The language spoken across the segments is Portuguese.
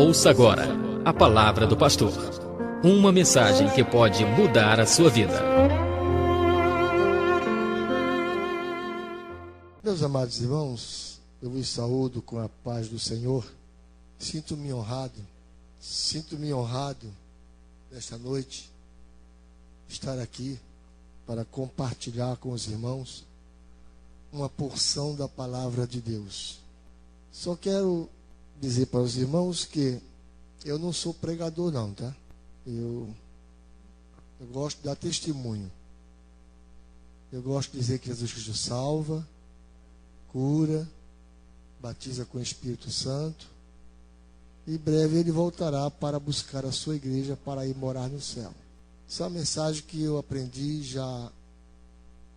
Ouça agora a palavra do pastor. Uma mensagem que pode mudar a sua vida. Meus amados irmãos, eu vos saúdo com a paz do Senhor. Sinto-me honrado nesta noite estar aqui para compartilhar com os irmãos uma porção da palavra de Deus. Só quero dizer para os irmãos que eu não sou pregador não, tá? Eu gosto de dar testemunho. Eu gosto de dizer que Jesus Cristo salva, cura, batiza com o Espírito Santo. E em breve ele voltará para buscar a sua igreja para ir morar no céu. Essa é uma mensagem que eu aprendi já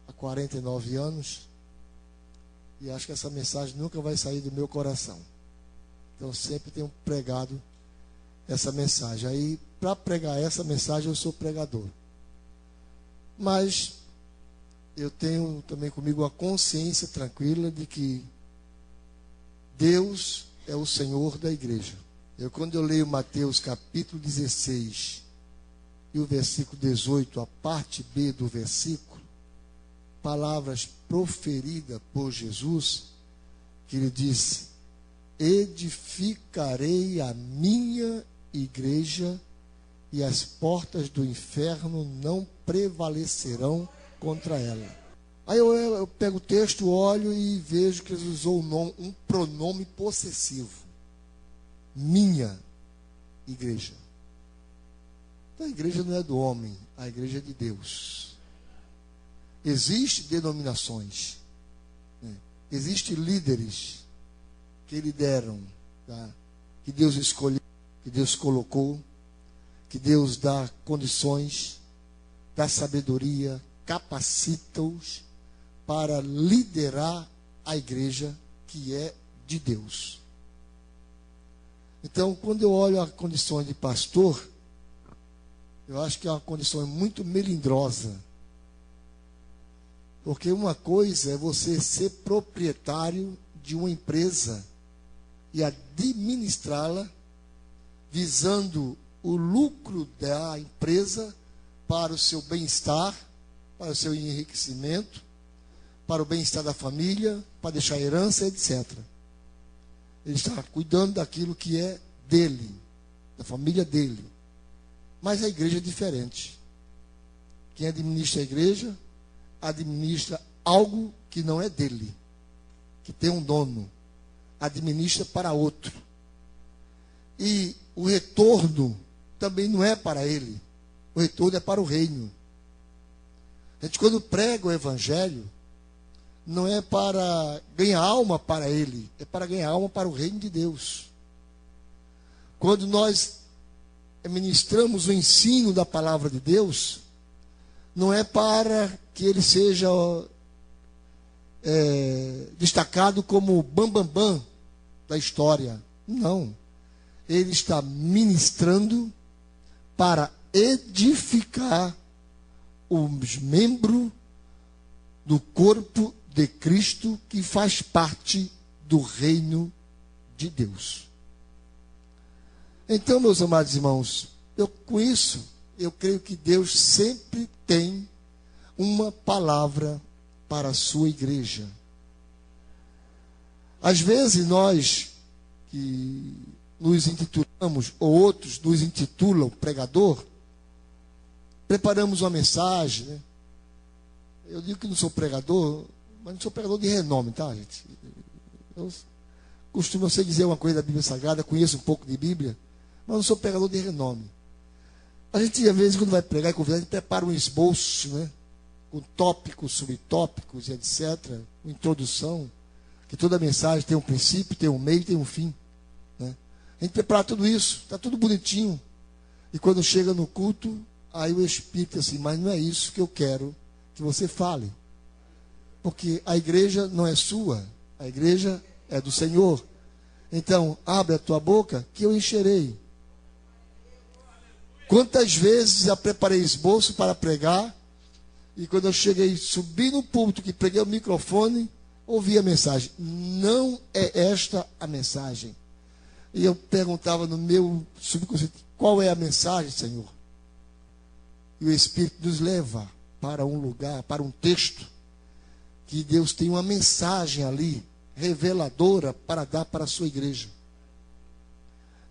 há 49 anos. E acho que essa mensagem nunca vai sair do meu coração. Então sempre tenho pregado essa mensagem. Aí, para pregar essa mensagem, eu sou pregador. Mas eu tenho também comigo a consciência tranquila de que Deus é o Senhor da igreja. Quando eu leio Mateus capítulo 16 e o versículo 18, a parte B do versículo, palavras proferidas por Jesus, que ele disse: edificarei a minha igreja e as portas do inferno não prevalecerão contra ela. Aí eu pego o texto, olho e vejo que ele usou um pronome possessivo. Minha igreja. Então a igreja não é do homem, a igreja é de Deus. Existem denominações, né? Existem líderes que lideram, tá? Que Deus escolheu, que Deus colocou, que Deus dá condições, dá sabedoria, capacita-os para liderar a igreja que é de Deus. Então, quando eu olho a condição de pastor, eu acho que é uma condição muito melindrosa. Porque uma coisa é você ser proprietário de uma empresa e administrá-la visando o lucro da empresa para o seu bem-estar, para o seu enriquecimento, para o bem-estar da família, para deixar herança, etc. Ele está cuidando daquilo que é dele, da família dele. Mas a igreja é diferente. Quem administra a igreja, administra algo que não é dele, que tem um dono, administra para outro. E o retorno também não é para ele, o retorno é para o reino. A gente, quando prega o evangelho, não é para ganhar alma para ele, é para ganhar alma para o reino de Deus. Quando nós ministramos o ensino da palavra de Deus, não é para que ele seja destacado como o bambambam da história. Não. Ele está ministrando para edificar os membros do corpo de Cristo que faz parte do reino de Deus. Então, meus amados irmãos, com isso, eu creio que Deus sempre tem uma palavra para a sua igreja. Às vezes nós que nos intitulamos, ou outros nos intitulam pregador, preparamos uma mensagem, né? Eu digo que não sou pregador, mas não sou pregador de renome, tá, gente? Eu costumo dizer uma coisa da Bíblia Sagrada, conheço um pouco de Bíblia, mas não sou pregador de renome. A gente, às vezes, quando vai pregar e convidar, a gente prepara um esboço, né? Com tópicos, subtópicos, etc. Uma introdução, que toda mensagem tem um princípio, tem um meio, tem um fim, né? A gente prepara tudo isso, está tudo bonitinho. E quando chega no culto, aí o Espírito diz assim: mas não é isso que eu quero que você fale. Porque a igreja não é sua, a igreja é do Senhor. Então, abre a tua boca que eu encherei. Quantas vezes já preparei esboço para pregar, e quando eu cheguei, subi no púlpito, que preguei o microfone, ouvi a mensagem. Não é esta a mensagem. E eu perguntava no meu subconsciente, qual é a mensagem, Senhor? E o Espírito nos leva para um lugar, para um texto, que Deus tem uma mensagem ali, reveladora, para dar para a sua igreja.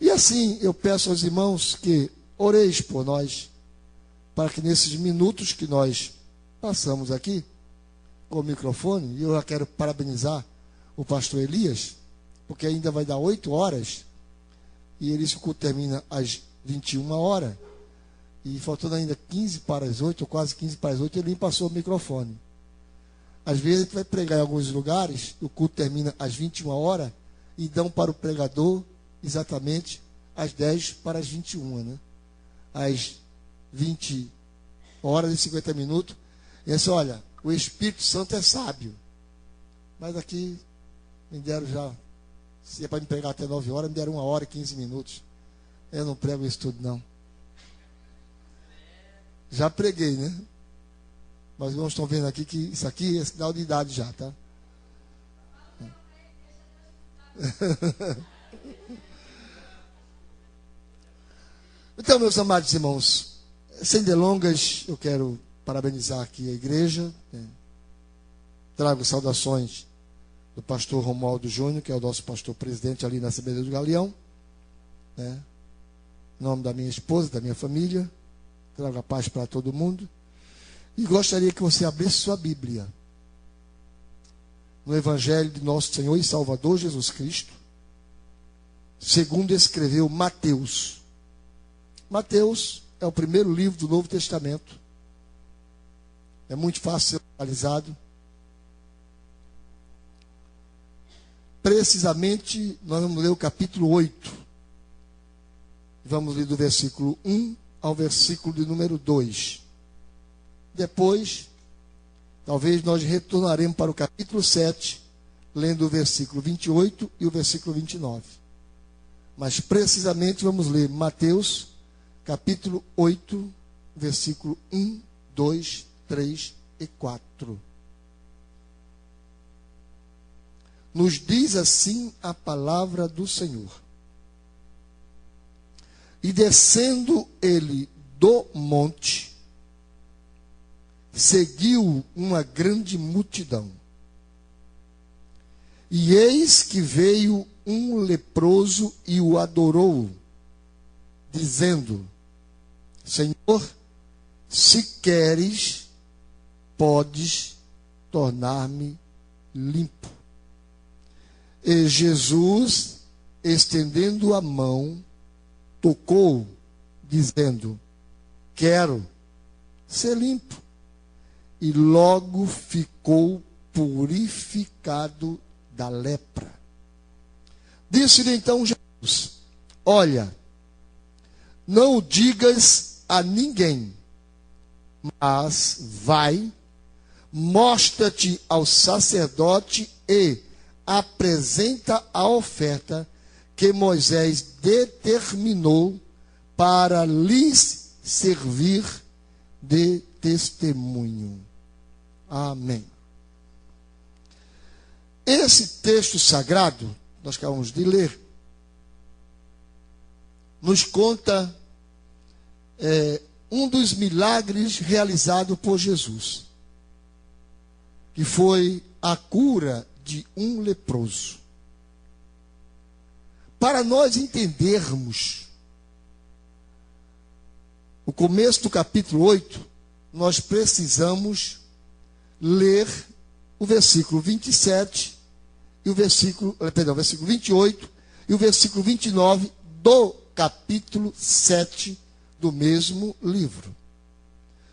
E assim, eu peço aos irmãos que oreis por nós, para que nesses minutos que nós passamos aqui, com o microfone, e eu já quero parabenizar o pastor Elias, porque ainda vai dar 8 horas, e ele disse que o culto termina às 21 horas, e faltando ainda 15 para as 8, ou quase 15 para as 8, ele me passou o microfone. Às vezes a gente vai pregar em alguns lugares, o culto termina às 21 horas, e dão para o pregador exatamente às 10 para as 21, né? Às 20 horas e 50 minutos. E disse, olha, o Espírito Santo é sábio. Mas aqui me deram já, se é para me pregar até 9 horas, me deram 1 hora e 15 minutos. Eu não prego isso tudo, não. Já preguei, né? Mas os irmãos estão vendo aqui que isso aqui é sinal de idade já, tá? Então, meus amados irmãos, sem delongas, eu quero parabenizar aqui a igreja. Trago saudações do pastor Romualdo Júnior, que é o nosso pastor presidente ali na Assembleia do Galeão. Em nome da minha esposa, da minha família. Trago a paz para todo mundo. E gostaria que você abrisse sua Bíblia no Evangelho de nosso Senhor e Salvador Jesus Cristo, segundo escreveu Mateus. Mateus é o primeiro livro do Novo Testamento. É muito fácil ser localizado. Precisamente, nós vamos ler o capítulo 8. Vamos ler do versículo 1 ao versículo de número 2. Depois, talvez nós retornaremos para o capítulo 7, lendo o versículo 28 e o versículo 29. Mas precisamente vamos ler Mateus, capítulo 8, versículo 1, 2, 3 e 4. Nos diz assim a palavra do Senhor. E descendo ele do monte, seguiu uma grande multidão. E eis que veio um leproso e o adorou, dizendo: Senhor, se queres, podes tornar-me limpo. E Jesus, estendendo a mão, tocou, dizendo: quero ser limpo. E logo ficou purificado da lepra. Disse-lhe então Jesus: olha, não o digas a ninguém, mas vai, mostra-te ao sacerdote e apresenta a oferta que Moisés determinou para lhes servir de testemunho. Amém. Esse texto sagrado, nós acabamos de ler, nos conta um dos milagres realizados por Jesus, que foi a cura de um leproso. Para nós entendermos o começo do capítulo 8, nós precisamos ler o versículo 27 e o versículo 28 e o versículo 29 do capítulo 7 do mesmo livro.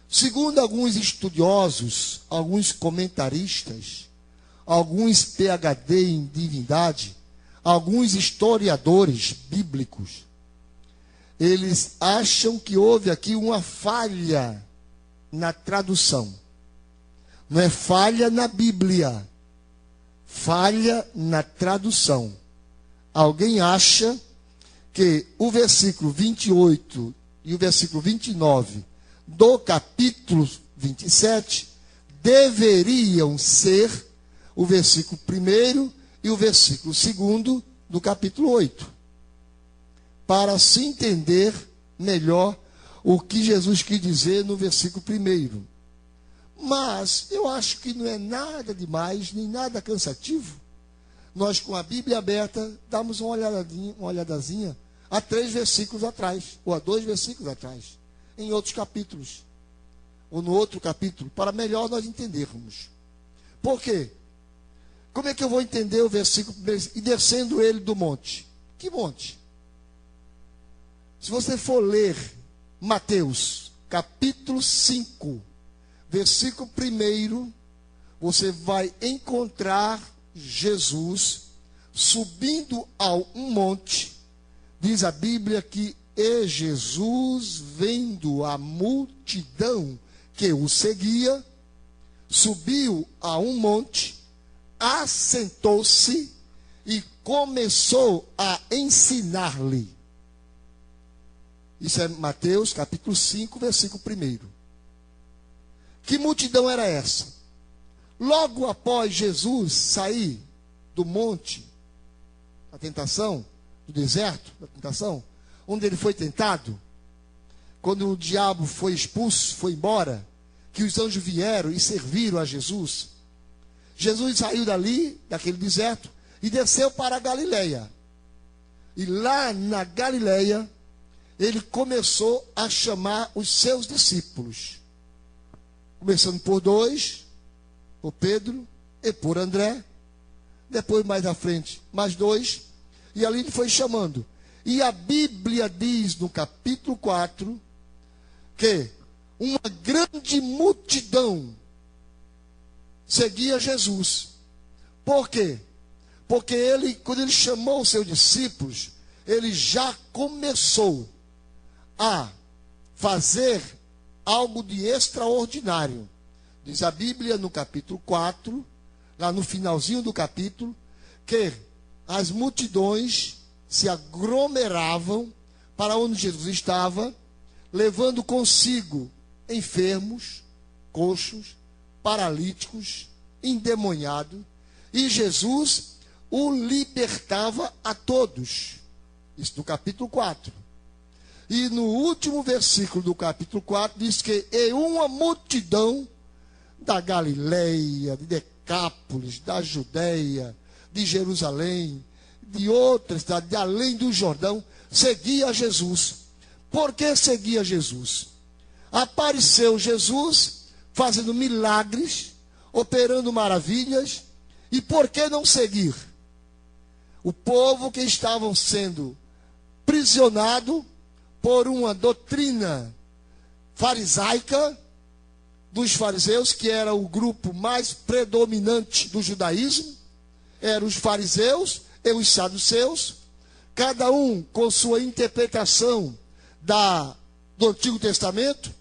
Segundo alguns estudiosos, alguns comentaristas, alguns PhD em divindade, alguns historiadores bíblicos, eles acham que houve aqui uma falha na tradução. Não é falha na Bíblia, falha na tradução. Alguém acha que o versículo 28 e o versículo 29 do capítulo 27 deveriam ser o versículo 1 e o versículo 2 do capítulo 8. para se entender melhor o que Jesus quis dizer no versículo 1. Mas eu acho que não é nada demais, nem nada cansativo. Nós, com a Bíblia aberta, damos uma olhadazinha a 3 versículos atrás, ou a 2 versículos atrás, em outros capítulos, ou no outro capítulo, para melhor nós entendermos. Por quê? Como é que eu vou entender o versículo 1? E descendo ele do monte. Que monte? Se você for ler Mateus, capítulo 5, versículo 1, você vai encontrar Jesus subindo a um monte. Diz a Bíblia que Jesus, vendo a multidão que o seguia, subiu a um monte, assentou-se e começou a ensinar-lhe. Isso é Mateus capítulo 5, versículo 1. Que multidão era essa? Logo após Jesus sair do monte, da tentação, do deserto, da tentação, onde ele foi tentado, quando o diabo foi expulso, foi embora, que os anjos vieram e serviram a Jesus, Jesus saiu dali, daquele deserto, e desceu para a Galileia. E lá na Galileia, ele começou a chamar os seus discípulos. Começando por 2, por Pedro e por André. Depois, mais à frente, mais 2. E ali ele foi chamando. E a Bíblia diz no capítulo 4 que uma grande multidão seguia Jesus. Por quê? Porque ele, quando ele chamou os seus discípulos, ele já começou a fazer algo de extraordinário. Diz a Bíblia no capítulo 4, lá no finalzinho do capítulo, que as multidões se aglomeravam para onde Jesus estava, levando consigo enfermos, coxos, paralíticos, endemoniados, e Jesus o libertava a todos. Isso no capítulo 4. E no último versículo do capítulo 4 diz que e uma multidão da Galileia, de Decápolis, da Judeia, de Jerusalém, de outras cidades, de além do Jordão, seguia Jesus. Por que seguia Jesus? Apareceu Jesus fazendo milagres, operando maravilhas, e por que não seguir? O povo que estavam sendo prisionado por uma doutrina farisaica dos fariseus, que era o grupo mais predominante do judaísmo, eram os fariseus e os saduceus, cada um com sua interpretação do Antigo Testamento.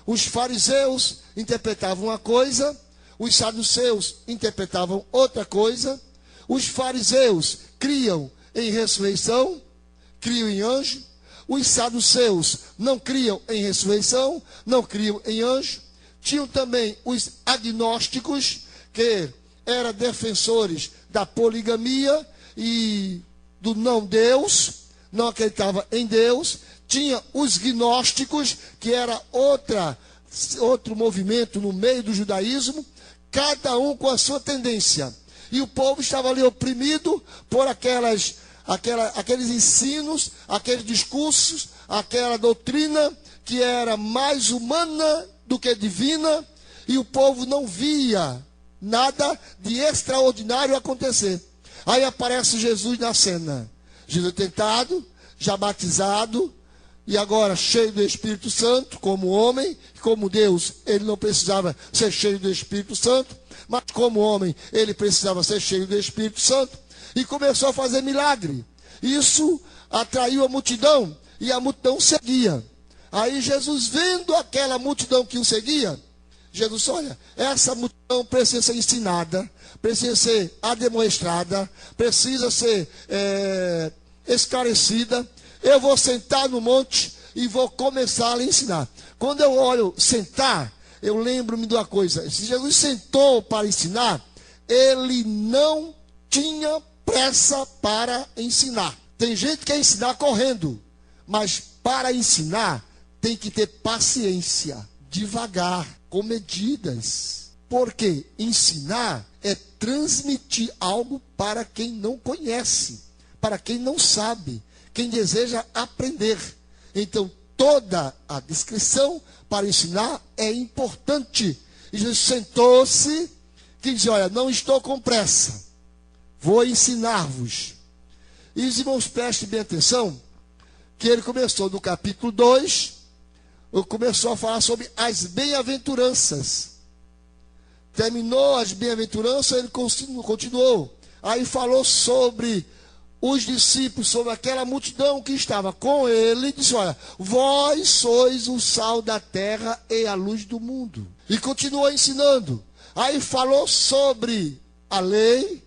Os fariseus interpretavam uma coisa, os saduceus interpretavam outra coisa. Os fariseus criam em ressurreição, criam em anjo. Os saduceus não criam em ressurreição, não criam em anjo. Tinham também os agnósticos, que eram defensores da poligamia e do não Deus, não acreditava em Deus. Tinha os gnósticos, que era outro movimento no meio do judaísmo, cada um com a sua tendência. E o povo estava ali oprimido por aqueles ensinos, aqueles discursos, aquela doutrina que era mais humana do que divina, e o povo não via nada de extraordinário acontecer. Aí aparece Jesus na cena. Jesus tentado, já batizado, e agora cheio do Espírito Santo, como homem, como Deus, ele não precisava ser cheio do Espírito Santo, mas como homem, ele precisava ser cheio do Espírito Santo, e começou a fazer milagre. Isso atraiu a multidão, e a multidão seguia. Aí Jesus, vendo aquela multidão que o seguia, Jesus disse: olha, essa multidão precisa ser ensinada, precisa ser ademoestrada, precisa ser esclarecida. Eu vou sentar no monte e vou começar a lhe ensinar. Quando eu olho sentar, eu lembro-me de uma coisa. Se Jesus sentou para ensinar, ele não tinha pressa para ensinar. Tem gente que quer ensinar correndo. Mas para ensinar, tem que ter paciência, devagar, com medidas. Porque ensinar é transmitir algo para quem não conhece, para quem não sabe, quem deseja aprender. Então, toda a descrição para ensinar é importante. E Jesus sentou-se e disse: olha, não estou com pressa, vou ensinar-vos. E os irmãos, prestem bem atenção, que ele começou no capítulo 2, começou a falar sobre as bem-aventuranças. Terminou as bem-aventuranças, ele continuou. Aí falou sobre os discípulos, sobre aquela multidão que estava com ele, e disse: olha, vós sois o sal da terra e a luz do mundo. E continuou ensinando. Aí falou sobre a lei,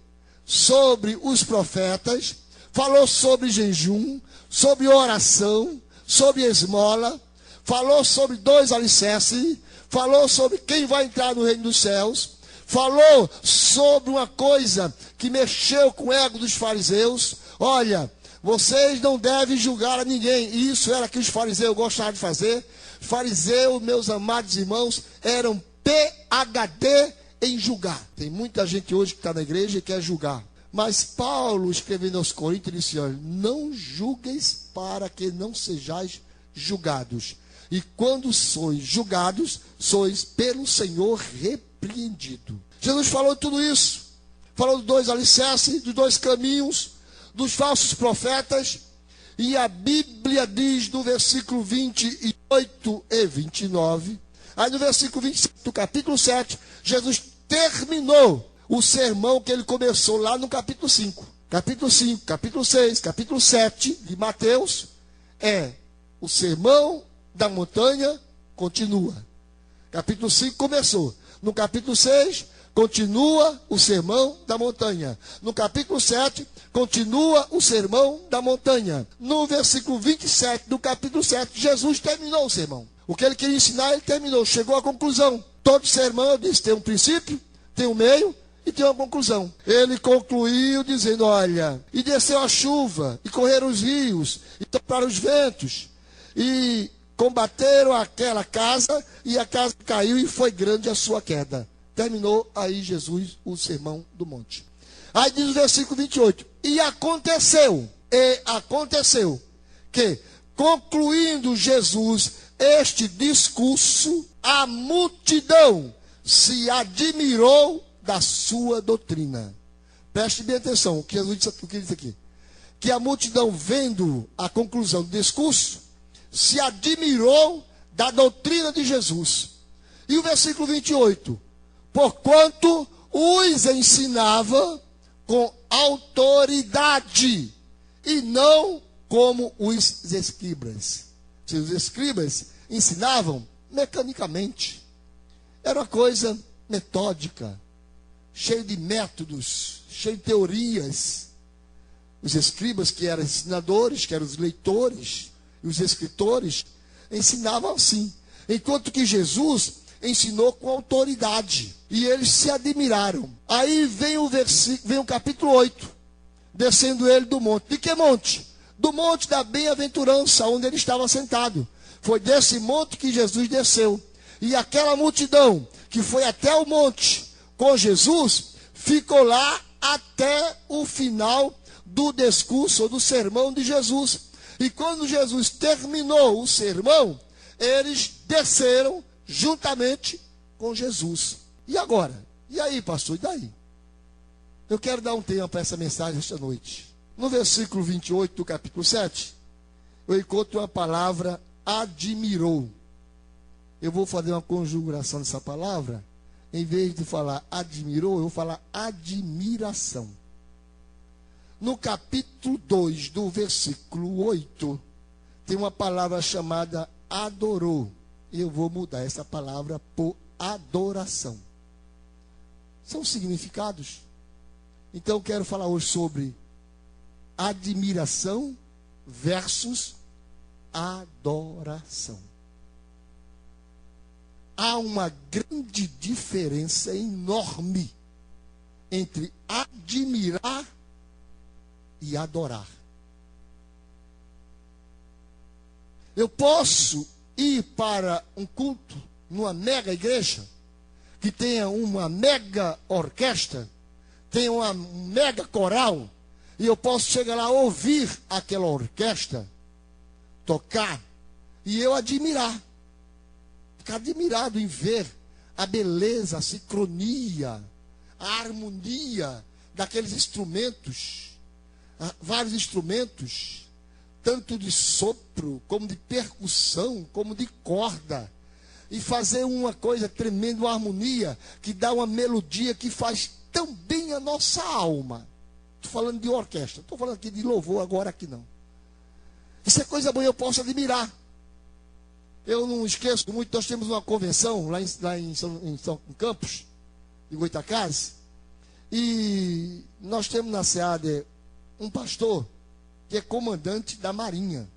sobre os profetas, falou sobre jejum, sobre oração, sobre esmola, falou sobre 2 alicerces, falou sobre quem vai entrar no reino dos céus, falou sobre uma coisa que mexeu com o ego dos fariseus. Olha, vocês não devem julgar a ninguém. E isso era que os fariseus gostavam de fazer. Fariseus, meus amados irmãos, eram PhD em julgar. Tem muita gente hoje que está na igreja e quer julgar. Mas Paulo, escrevendo aos Coríntios, disse: olha, não julgueis para que não sejais julgados. E quando sois julgados, sois pelo Senhor repreendido. Jesus falou tudo isso. Falou dos 2 alicerces, dos 2 caminhos, dos falsos profetas. E a Bíblia diz no versículo 28 e 29. Aí no versículo 27 do capítulo 7, Jesus terminou o sermão que ele começou lá no capítulo 5. Capítulo 5, capítulo 6, capítulo 7 de Mateus é o sermão da montanha, continua. Capítulo 5 começou. No capítulo 6, continua o sermão da montanha. No capítulo 7, continua o sermão da montanha. No versículo 27 do capítulo 7, Jesus terminou o sermão. O que ele queria ensinar, ele terminou. Chegou à conclusão. Todo sermão, eu disse, tem um princípio, tem um meio e tem uma conclusão. Ele concluiu dizendo: olha, e desceu a chuva, e correram os rios, e toparam os ventos, e combateram aquela casa, e a casa caiu, e foi grande a sua queda. Terminou aí Jesus o sermão do monte. Aí diz o versículo 28, e aconteceu que, concluindo Jesus este discurso, a multidão se admirou da sua doutrina. Preste bem atenção, o que Jesus disse aqui. Que a multidão, vendo a conclusão do discurso, se admirou da doutrina de Jesus. E o versículo 28, porquanto os ensinava com autoridade, e não como os escribas. Os escribas ensinavam mecanicamente. Era uma coisa metódica, cheio de métodos, cheio de teorias. Os escribas, que eram ensinadores, que eram os leitores, e os escritores, ensinavam assim. Enquanto que Jesus ensinou com autoridade. E eles se admiraram. Aí vem o capítulo 8. Descendo ele do monte. De que monte? Do monte da bem-aventurança, onde ele estava sentado. Foi desse monte que Jesus desceu. E aquela multidão que foi até o monte com Jesus, ficou lá até o final do discurso, ou do sermão de Jesus. E quando Jesus terminou o sermão, eles desceram juntamente com Jesus. E agora? E aí, pastor? E daí? Eu quero dar um tempo para essa mensagem esta noite. No versículo 28 do capítulo 7, eu encontro uma palavra, admirou. Eu vou fazer uma conjugação dessa palavra. Em vez de falar admirou, eu vou falar admiração. No capítulo 2, do versículo 8, tem uma palavra chamada adorou. Eu vou mudar essa palavra por adoração. São significados. Então eu quero falar hoje sobre admiração versus adoração. Há uma grande diferença enorme entre admirar e adorar. Eu posso ir para um culto numa mega igreja, que tenha uma mega orquestra, tenha uma mega coral, e eu posso chegar lá, ouvir aquela orquestra tocar, e eu admirar, ficar admirado em ver a beleza, a sincronia, a harmonia daqueles instrumentos, vários instrumentos, tanto de sopro, como de percussão, como de corda, e fazer uma coisa tremenda, uma harmonia, que dá uma melodia que faz tão bem a nossa alma. Estou falando de orquestra, estou falando aqui de louvor agora aqui não. Isso é coisa boa, eu posso admirar. Eu não esqueço muito, nós temos uma convenção lá em Campos, em Goitacazes, e nós temos na SEAD um pastor que é comandante da Marinha.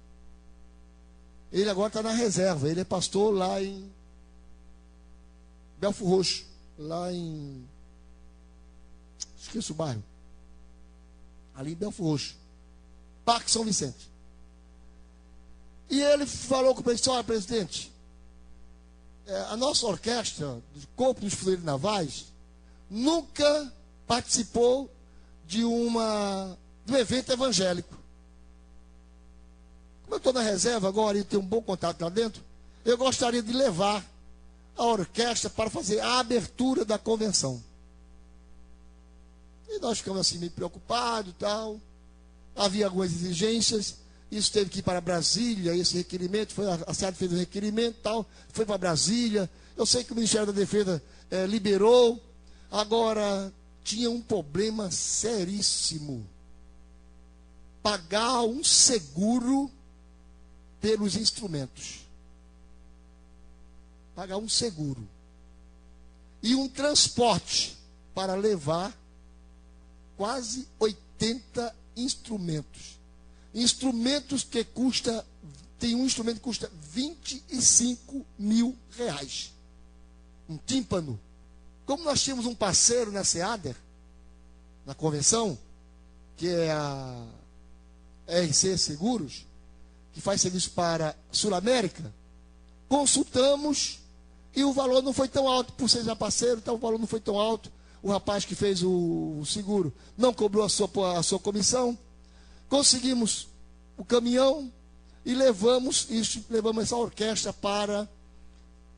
Ele agora está na reserva, ele é pastor lá em Belford Roxo, lá em... esqueço o bairro. Ali em Belford Roxo, Parque São Vicente. E ele falou com o presidente: olha, presidente, a nossa orquestra, do Corpo dos Fuzileiros Navais, nunca participou de um evento evangélico. Como eu estou na reserva agora e tenho um bom contato lá dentro, eu gostaria de levar a orquestra para fazer a abertura da convenção. E nós ficamos assim meio preocupados e tal. Havia algumas exigências. Isso teve que ir para Brasília, esse requerimento, a SEAD fez o requerimento e tal, foi para Brasília. Eu sei que o Ministério da Defesa liberou. Agora, tinha um problema seríssimo. Pagar um seguro pelos instrumentos. Pagar um seguro. E um transporte para levar quase 80 instrumentos. Instrumentos que tem um instrumento que custa 25 mil reais. Um tímpano. Como nós tínhamos um parceiro na SEADER, na convenção, que é a RC Seguros, que faz serviço para a Sul-América, consultamos e o valor não foi tão alto, por ser já parceiro, então o valor não foi tão alto. O rapaz que fez o seguro não cobrou a sua comissão. Conseguimos o caminhão e levamos essa orquestra para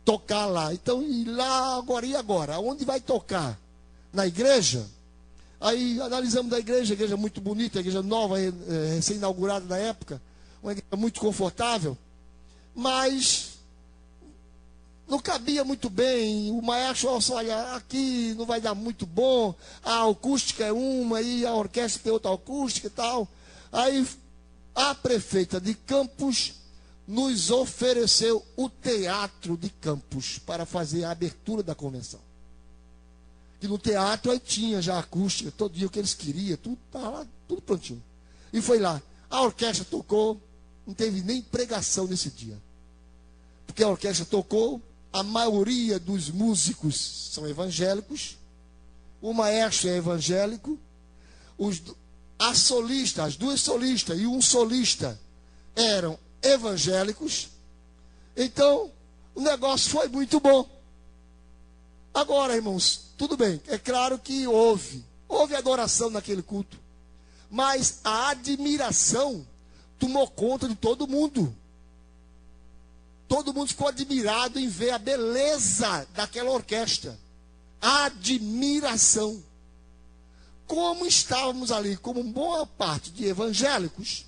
tocar lá. Então, e agora? Onde vai tocar? Na igreja? Aí analisamos a igreja muito bonita, a igreja nova, recém-inaugurada na época, uma igreja muito confortável, mas não cabia muito bem. O maestro falou: olha, aqui não vai dar muito bom, a acústica é uma, e a orquestra tem outra acústica e tal. Aí a prefeita de Campos nos ofereceu o Teatro de Campos para fazer a abertura da convenção. Que no teatro aí tinha já a acústica, todo dia o que eles queriam, tudo estava lá, tudo prontinho. E foi lá. A orquestra tocou, não teve nem pregação nesse dia. Porque a orquestra tocou, a maioria dos músicos são evangélicos, o maestro é evangélico, as duas solistas e um solista eram evangélicos. Então, o negócio foi muito bom. Agora, irmãos, tudo bem, é claro que houve adoração naquele culto, mas a admiração tomou conta de todo mundo. Todo mundo ficou admirado em ver a beleza daquela orquestra. Admiração. Como estávamos ali, como boa parte de evangélicos,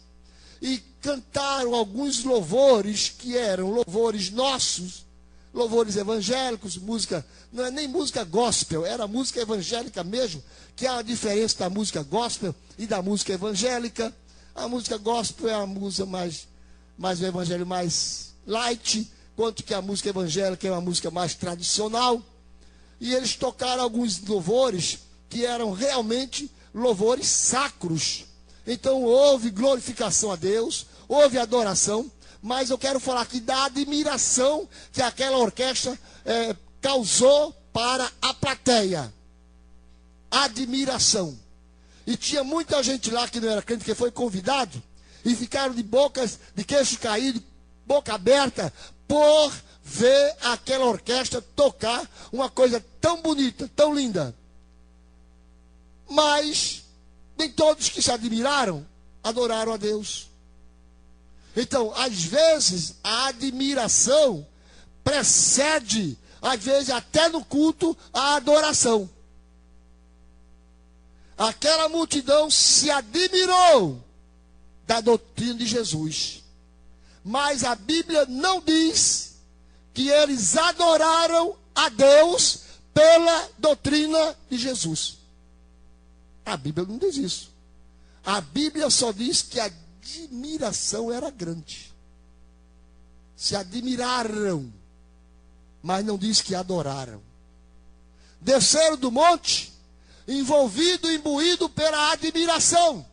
e cantaram alguns louvores que eram louvores nossos, louvores evangélicos, música, não é nem música gospel, era música evangélica mesmo, que há a diferença da música gospel e da música evangélica. A música gospel é a música mais o evangelho mais light, quanto que a música evangélica é uma música mais tradicional. E eles tocaram alguns louvores que eram realmente louvores sacros. Então houve glorificação a Deus, houve adoração, mas eu quero falar aqui da admiração que aquela orquestra causou para a plateia. Admiração. E tinha muita gente lá que não era crente, que foi convidado, e ficaram de queixo caído, boca aberta, por ver aquela orquestra tocar uma coisa tão bonita, tão linda. Mas nem todos que se admiraram adoraram a Deus. Então, às vezes, a admiração precede, às vezes até no culto, a adoração. Aquela multidão se admirou da doutrina de Jesus. Mas a Bíblia não diz que eles adoraram a Deus pela doutrina de Jesus. A Bíblia não diz isso. A Bíblia só diz que a admiração era grande. Se admiraram, mas não diz que adoraram. Desceram do monte, envolvido, imbuído pela admiração.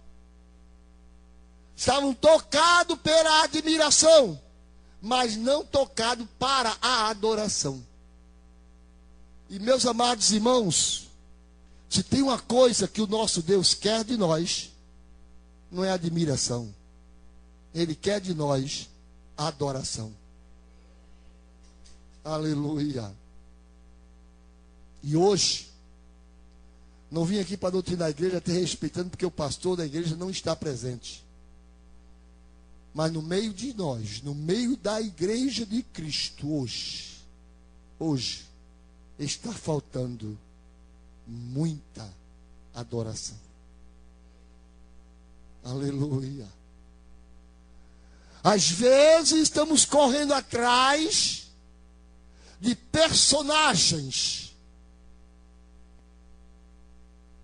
Estavam tocados pela admiração, mas não tocados para a adoração. E meus amados irmãos, se tem uma coisa que o nosso Deus quer de nós, não é admiração. Ele quer de nós a adoração. Aleluia. E hoje, não vim aqui para doutrinar a igreja, até respeitando, porque o pastor da igreja não está presente. Mas no meio de nós, no meio da igreja de Cristo, hoje, está faltando muita adoração. Aleluia. Às vezes estamos correndo atrás de personagens.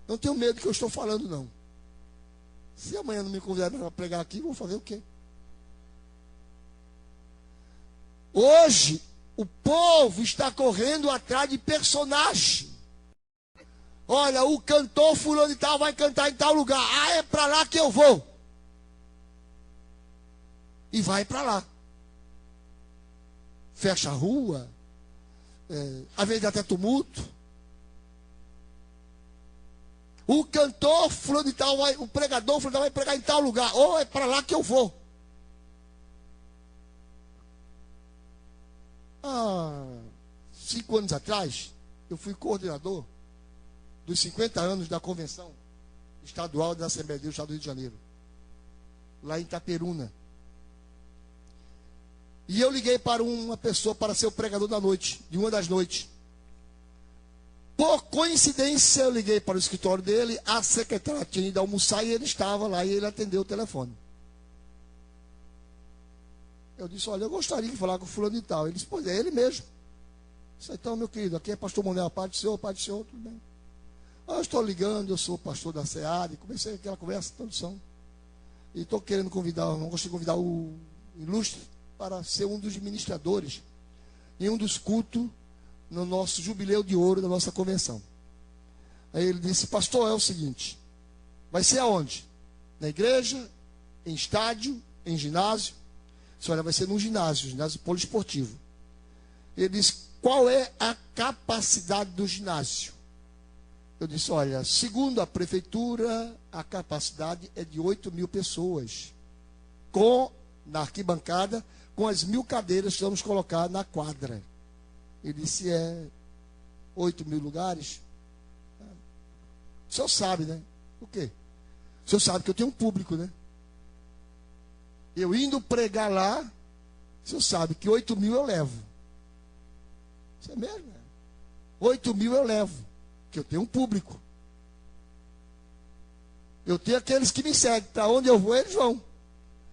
Não tenho medo do que eu estou falando, não. Se amanhã não me convidarem para pregar aqui, vou fazer o quê? Hoje, o povo está correndo atrás de personagem. Olha, o cantor fulano de tal vai cantar em tal lugar. Ah, é para lá que eu vou. E vai para lá. Fecha a rua. Às vezes dá até tumulto. O cantor fulano de tal, o pregador fulano de tal vai pregar em tal lugar. Ou é para lá que eu vou. Há 5 anos atrás, eu fui coordenador dos 50 anos da Convenção Estadual da Assembleia de Deus do Estado do Rio de Janeiro, lá em Itaperuna. E eu liguei para uma pessoa para ser o pregador da noite, de uma das noites. Por coincidência, eu liguei para o escritório dele, a secretária tinha ido almoçar e ele estava lá e ele atendeu o telefone. Eu disse, olha, eu gostaria de falar com o fulano e tal. Ele disse, pois é, ele mesmo. Eu disse, então, meu querido, aqui é pastor Manuel, Pai do Senhor, tudo bem. Eu estou ligando, eu sou pastor da SEAD, comecei aquela conversa, introdução. E estou querendo convidar, não gostaria de convidar o ilustre para ser um dos ministradores em um dos cultos no nosso jubileu de ouro da nossa convenção. Aí ele disse, pastor, é o seguinte, vai ser aonde? Na igreja, em estádio, em ginásio? Disse, olha, vai ser num ginásio poliesportivo. Ele disse, qual é a capacidade do ginásio? Eu disse, olha, segundo a prefeitura, a capacidade é de 8.000 pessoas. Na arquibancada, com as 1.000 cadeiras que vamos colocar na quadra. Ele disse, 8.000 lugares? O senhor sabe, né? O quê? O senhor sabe que eu tenho um público, né? Eu indo pregar lá, o senhor sabe que 8.000 eu levo. Isso é mesmo, né? 8.000 eu levo, que eu tenho um público. Eu tenho aqueles que me seguem, para onde eu vou, eles vão.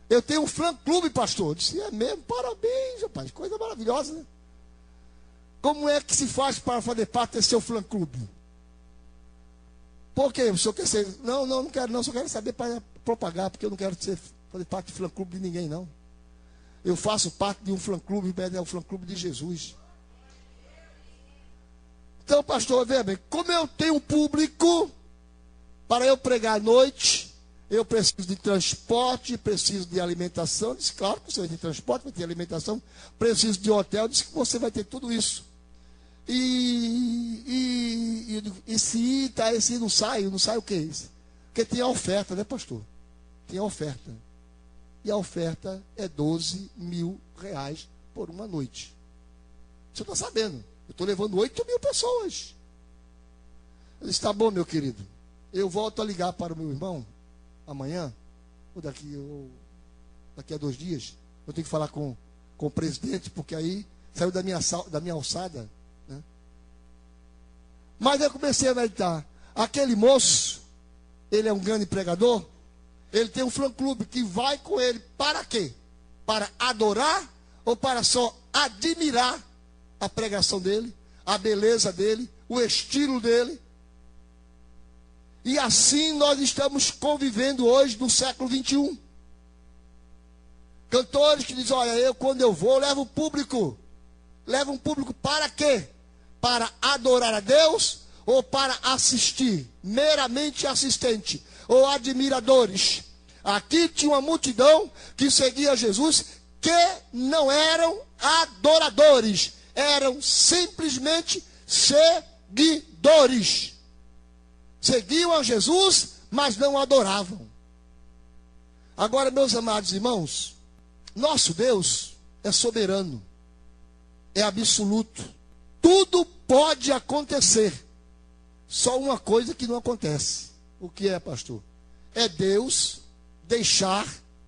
Eu tenho um fã-clube, pastor. Eu disse, é mesmo? Parabéns, rapaz, coisa maravilhosa, né? Como é que se faz para fazer parte desse seu fã-clube? Por quê? O senhor quer ser... Não quero não, só quero saber para propagar, porque eu não quero fazer parte de fã-clube de ninguém, não. Eu faço parte de um fã-clube, é o fã-clube de Jesus. Então, pastor, veja bem, como eu tenho um público, para eu pregar à noite, eu preciso de transporte, preciso de alimentação. Eu disse, claro que você vai ter transporte, vai ter alimentação, preciso de hotel. Eu disse que você vai ter tudo isso. E se não sai o que é isso? Porque tem a oferta, né, pastor? Tem a oferta. e a oferta é 12 mil reais por uma noite. Você está sabendo? Eu estou levando 8 mil pessoas. Ele disse, tá bom, meu querido. Eu volto a ligar para o meu irmão amanhã, ou daqui a 2 dias. Eu tenho que falar com o presidente, porque aí saiu da minha alçada. Né? Mas eu comecei a meditar. Aquele moço, ele é um grande pregador. Ele tem um fã-clube que vai com ele para quê? Para adorar ou para só admirar a pregação dele, a beleza dele, o estilo dele? E assim nós estamos convivendo hoje no século 21. Cantores que dizem, olha, quando eu vou, levo o público. Levo um público para quê? Para adorar a Deus ou para assistir? Meramente assistente ou admiradores. Aqui tinha uma multidão que seguia Jesus, que não eram adoradores, eram simplesmente seguidores. Seguiam a Jesus, mas não adoravam. Agora, meus amados irmãos, nosso Deus é soberano, é absoluto. Tudo pode acontecer. Só uma coisa que não acontece. O que é, pastor? É Deus deixar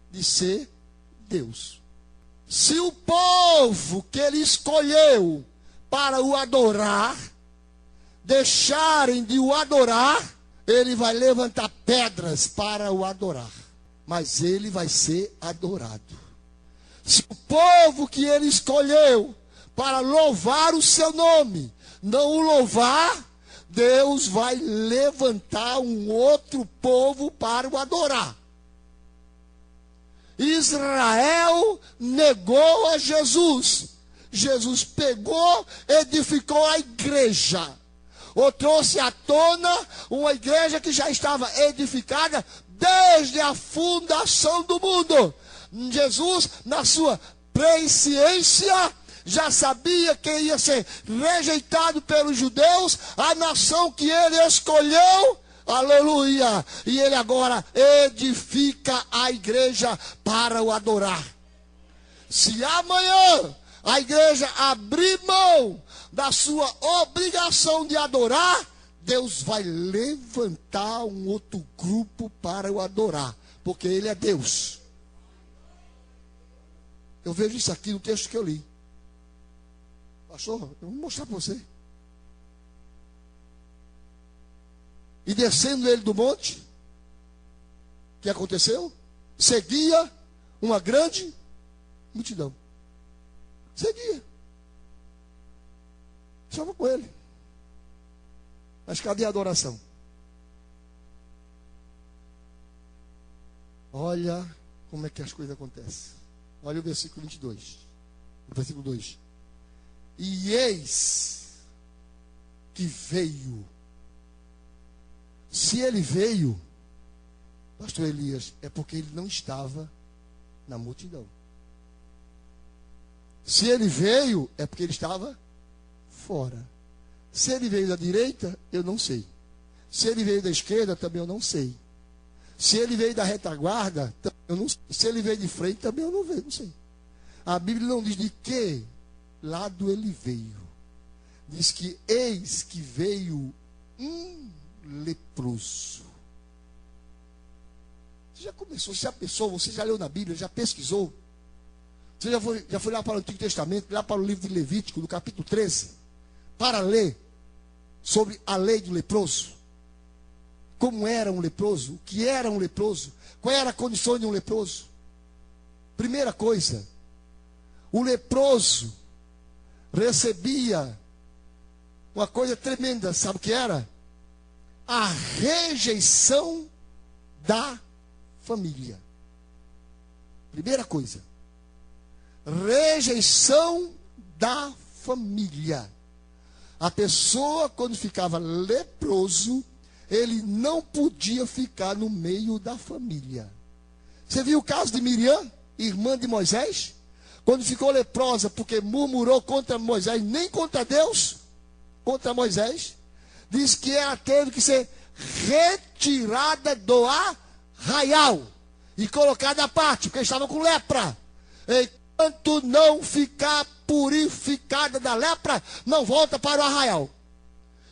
de ser Deus. Se o povo que ele escolheu para o adorar deixarem de o adorar, ele vai levantar pedras para o adorar, mas ele vai ser adorado. Se o povo que ele escolheu para louvar o seu nome não o louvar, Deus vai levantar um outro povo para o adorar. Israel negou a Jesus. Jesus pegou, edificou a igreja, ou trouxe à tona uma igreja que já estava edificada desde a fundação do mundo. Jesus, na sua presciência, já sabia que ia ser rejeitado pelos judeus, a nação que ele escolheu, aleluia, e ele agora edifica a igreja para o adorar. Se amanhã a igreja abrir mão da sua obrigação de adorar, Deus vai levantar um outro grupo para o adorar, porque ele é Deus. Eu vejo isso aqui no texto que eu li. Pastor, eu vou mostrar para você. E descendo ele do monte, o que aconteceu? Seguia uma grande multidão. Seguia. Estava com ele. Mas cadê a adoração? Olha como é que as coisas acontecem. Olha o versículo 22. O versículo 2. E eis que veio. Se ele veio, pastor Elias, é porque ele não estava na multidão. Se ele veio, é porque ele estava fora. Se ele veio da direita, eu não sei. Se ele veio da esquerda, também eu não sei. Se ele veio da retaguarda, eu não sei. Se ele veio de frente, também eu não sei. A Bíblia não diz de que lado ele veio. Diz que eis que veio um leproso. Você já começou, você já pensou, você já leu na Bíblia, já pesquisou? Você já foi lá para o Antigo Testamento, lá para o livro de Levítico, no capítulo 13, para ler sobre a lei do leproso? Como era um leproso? O que era um leproso? Qual era a condição de um leproso? Primeira coisa, o leproso recebia uma coisa tremenda, sabe o que era? A rejeição da família. Primeira coisa, rejeição da família. A pessoa, quando ficava leproso, ele não podia ficar no meio da família. Você viu o caso de Miriam, irmã de Moisés? Quando ficou leprosa porque murmurou contra Moisés, nem contra Deus, contra Moisés, diz que ela teve que ser retirada do arraial. e colocado à parte, porque estava com lepra. Enquanto não ficar purificada da lepra, não volta para o arraial.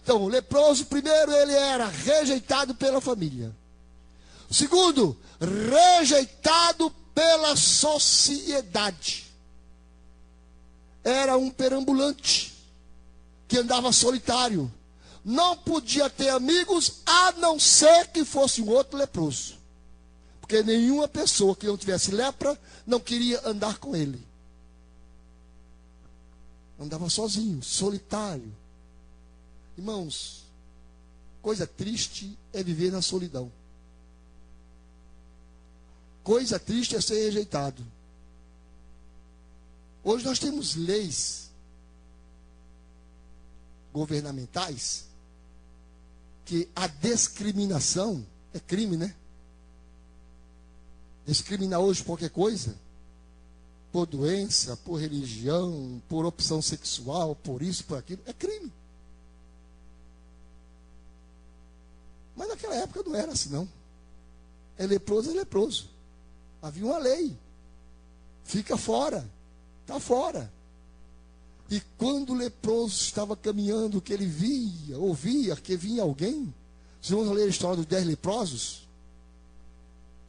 Então, o leproso, primeiro, ele era rejeitado pela família. Segundo, rejeitado pela sociedade. Era um perambulante que andava solitário. Não podia ter amigos, a não ser que fosse um outro leproso. Porque nenhuma pessoa que não tivesse lepra não queria andar com ele. Andava sozinho, solitário. Irmãos, coisa triste é viver na solidão. Coisa triste é ser rejeitado. Hoje nós temos leis governamentais que a discriminação é crime, né? Discriminar hoje qualquer coisa, por doença, por religião, por opção sexual, por isso, por aquilo, é crime. Mas naquela época não era assim, não. É leproso, é leproso. Havia uma lei. Fica fora. Está fora. E quando o leproso estava caminhando, que ele via, ouvia que vinha alguém, vocês vão ler a história dos 10 leprosos,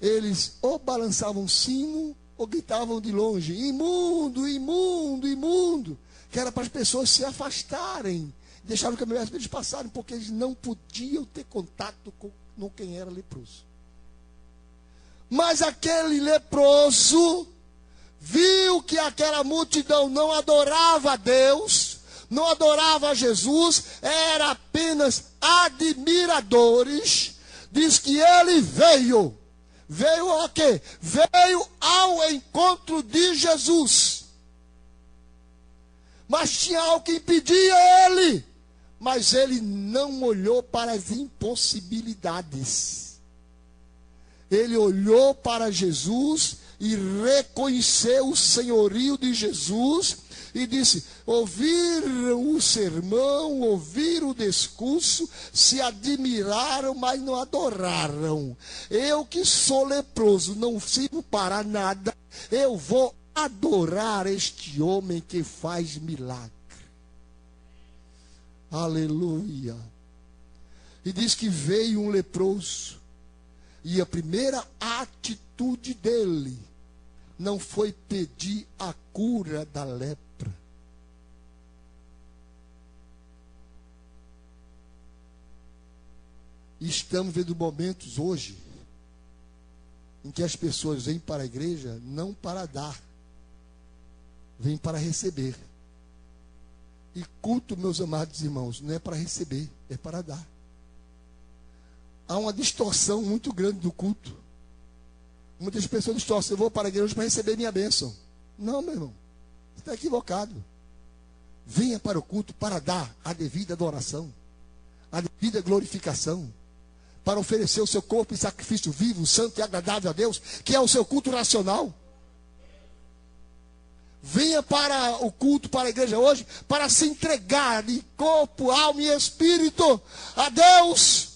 eles ou balançavam sino, ou gritavam de longe, imundo, imundo, imundo, que era para as pessoas se afastarem, deixaram o caminho para eles passarem, porque eles não podiam ter contato com quem era leproso. Mas aquele leproso viu que aquela multidão não adorava a Deus, não adorava a Jesus, era apenas admiradores. Diz que ele veio ao quê? Veio ao encontro de Jesus. Mas tinha algo que impedia ele. Mas ele não olhou para as impossibilidades. Ele olhou para Jesus e reconheceu o senhorio de Jesus e disse: ouviram o sermão, ouviram o discurso, se admiraram, mas não adoraram. Eu que sou leproso, não sirvo para nada, eu vou adorar este homem que faz milagre. Aleluia. E diz que veio um leproso, e a primeira atitude dele não foi pedir a cura da lepra. E estamos vendo momentos hoje em que as pessoas vêm para a igreja não para dar, vêm para receber. E culto, meus amados irmãos, não é para receber, é para dar. Há uma distorção muito grande do culto. Muitas pessoas distorcem: eu vou para a igreja para receber minha bênção. Não, meu irmão, você está equivocado. Venha para o culto para dar a devida adoração, a devida glorificação, para oferecer o seu corpo em sacrifício vivo, santo e agradável a Deus, que é o seu culto racional. Venha para o culto, para a igreja hoje, para se entregar de corpo, alma e espírito a Deus,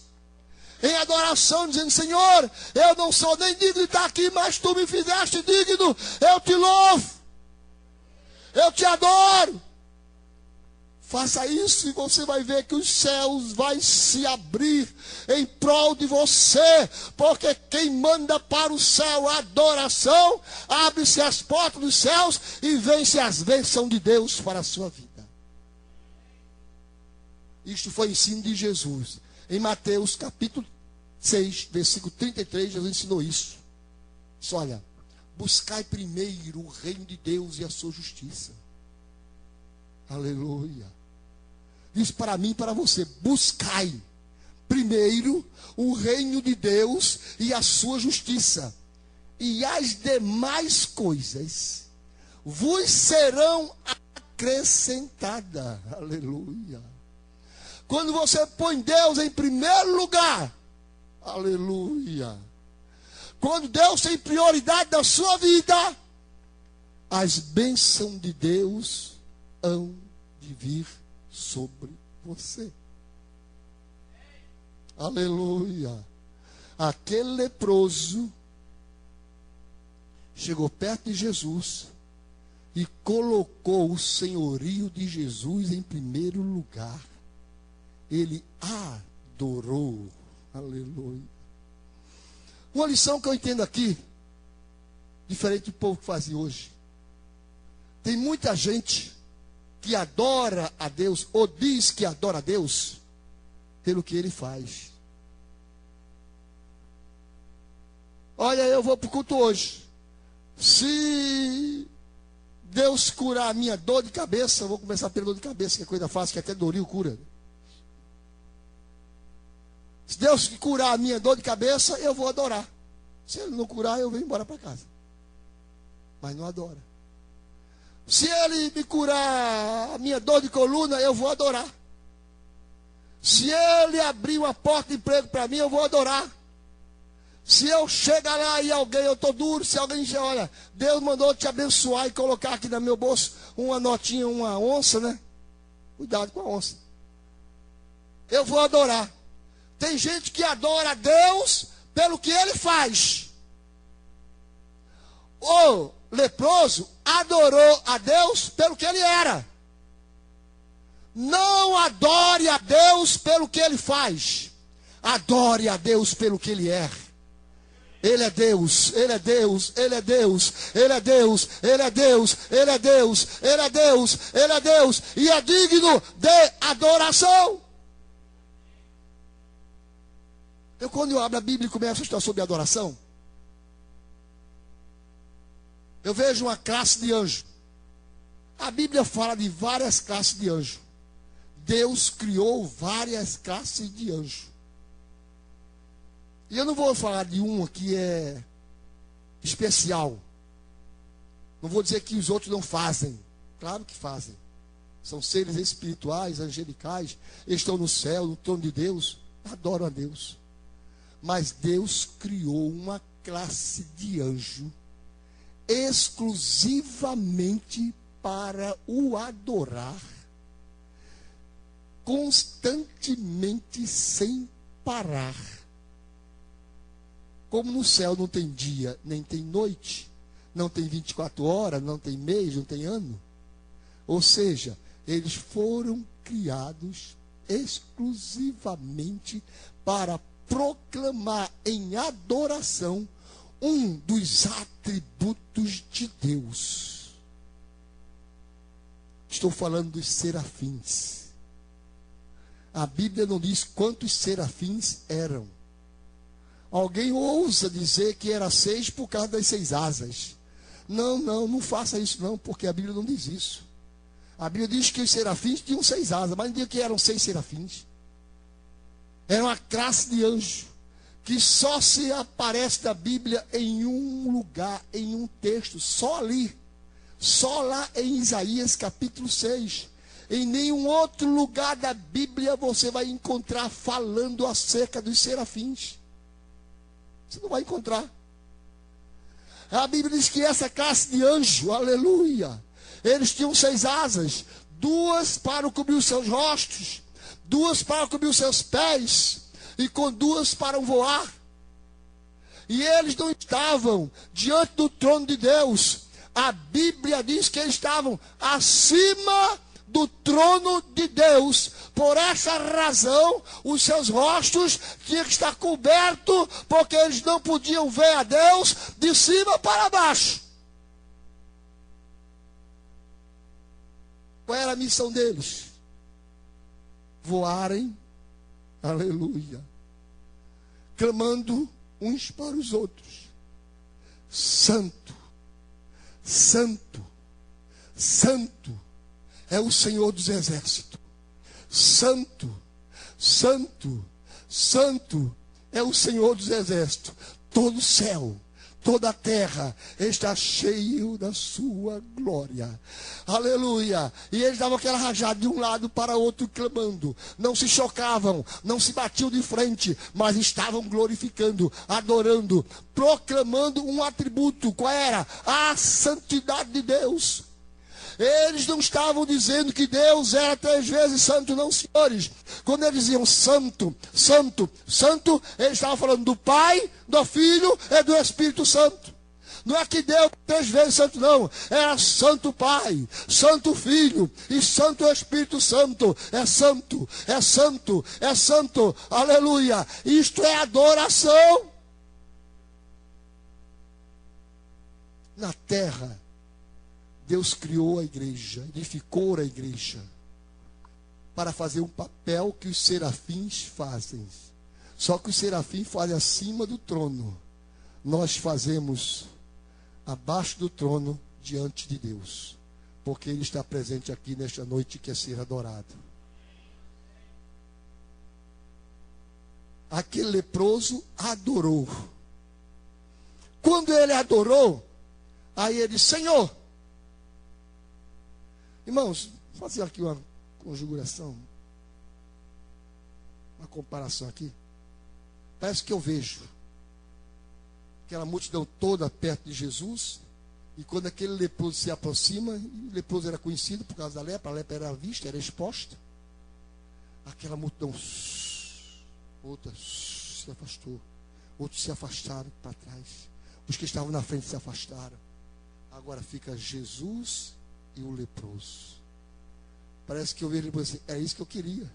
em adoração, dizendo: Senhor, eu não sou nem digno de estar aqui, mas Tu me fizeste digno. Eu Te louvo, eu Te adoro. Faça isso e você vai ver que os céus vai se abrir em prol de você, porque quem manda para o céu a adoração, abre-se as portas dos céus e vence as bênçãos de Deus para a sua vida. Isto foi ensino de Jesus. Em Mateus capítulo 6, versículo 33, Jesus ensinou isso. Diz: olha, buscai primeiro o reino de Deus e a sua justiça. Aleluia. Diz para mim e para você: buscai primeiro o reino de Deus e a sua justiça, e as demais coisas vos serão acrescentadas. Aleluia. Quando você põe Deus em primeiro lugar, aleluia, quando Deus tem prioridade na sua vida, as bênçãos de Deus hão de vir sobre você. Aleluia. Aquele leproso chegou perto de Jesus e colocou o senhorio de Jesus em primeiro lugar. Ele adorou. Aleluia. Uma lição que eu entendo aqui, diferente do povo que fazia hoje. Tem muita gente que adora a Deus, ou diz que adora a Deus, pelo que ele faz. Olha, eu vou para o culto hoje. Se Deus curar a minha dor de cabeça, eu vou começar pela dor de cabeça, que é coisa fácil, que até Doril cura. Se Deus curar a minha dor de cabeça, eu vou adorar. Se Ele não curar, eu venho embora para casa. Mas não adora. Se Ele me curar a minha dor de coluna, eu vou adorar. Se Ele abrir uma porta de emprego para mim, eu vou adorar. Se eu chegar lá e alguém, eu estou duro, se alguém dizer, olha, Deus mandou te abençoar e colocar aqui no meu bolso uma notinha, uma onça, né? Cuidado com a onça. Eu vou adorar. Tem gente que adora a Deus pelo que Ele faz. O leproso adorou a Deus pelo que ele era. Não adore a Deus pelo que Ele faz. Adore a Deus pelo que Ele é. Ele é Deus, Ele é Deus, Ele é Deus, Ele é Deus, Ele é Deus, Ele é Deus, Ele é Deus, Ele é Deus, e é digno de adoração. Quando eu abro a Bíblia e começo a estudar sobre adoração, eu vejo uma classe de anjo. A Bíblia fala de várias classes de anjo. Deus criou várias classes de anjo. E eu não vou falar de uma que é especial. Não vou dizer que os outros não fazem. Claro que fazem. São seres espirituais, angelicais. Eles estão no céu, no trono de Deus. Adoram a Deus. Mas Deus criou uma classe de anjo exclusivamente para o adorar, constantemente, sem parar. Como no céu não tem dia, nem tem noite, não tem 24 horas, não tem mês, não tem ano. Ou seja, eles foram criados exclusivamente para proclamar em adoração um dos atributos de Deus. Estou falando dos serafins. A Bíblia não diz quantos serafins eram. Alguém ousa dizer que era 6 por causa das 6 asas. Não faça isso não, porque a Bíblia não diz isso. A Bíblia diz que os serafins tinham 6 asas, mas não diz que eram 6 serafins. Era uma classe de anjo que só se aparece na Bíblia em um lugar, em um texto, só ali. Só lá em Isaías capítulo 6. Em nenhum outro lugar da Bíblia você vai encontrar falando acerca dos serafins. Você não vai encontrar. A Bíblia diz que essa classe de anjo, aleluia, eles tinham 6 asas, 2 para cobrir os seus rostos, 2 para cobrir os seus pés, e com 2 para voar. E eles não estavam diante do trono de Deus. A Bíblia diz que eles estavam acima do trono de Deus. Por essa razão, os seus rostos tinham que estar cobertos, porque eles não podiam ver a Deus de cima para baixo. Qual era a missão deles? Voarem, aleluia, clamando uns para os outros: Santo, Santo, Santo é o Senhor dos exércitos. Santo, Santo, Santo é o Senhor dos exércitos. Todo o céu, toda a terra está cheio da sua glória. Aleluia. E eles davam aquela rajada de um lado para outro clamando. Não se chocavam, não se batiam de frente, mas estavam glorificando, adorando, proclamando um atributo. Qual era? A santidade de Deus. Eles não estavam dizendo que Deus era 3 vezes santo, não, senhores. Quando eles diziam santo, santo, santo, eles estavam falando do Pai, do Filho e do Espírito Santo. Não é que Deus 3 vezes santo, não. É Santo Pai, Santo Filho e Santo Espírito Santo. É santo, é santo, é santo. Aleluia. Isto é adoração. Na terra, Deus criou a igreja, edificou a igreja, para fazer um papel que os serafins fazem. Só que os serafins fazem acima do trono. Nós fazemos abaixo do trono, diante de Deus. Porque Ele está presente aqui nesta noite e quer ser adorado. Aquele leproso adorou. Quando ele adorou, aí ele disse: Senhor. Irmãos, vou fazer aqui uma conjugação, uma comparação aqui. Parece que eu vejo aquela multidão toda perto de Jesus, e quando aquele leproso se aproxima, e o leproso era conhecido por causa da lepra, a lepra era vista, era exposta, aquela multidão, outra se afastou, outros se afastaram para trás, os que estavam na frente se afastaram. Agora fica Jesus e o leproso. Parece que eu vejo ele assim: é isso que eu queria.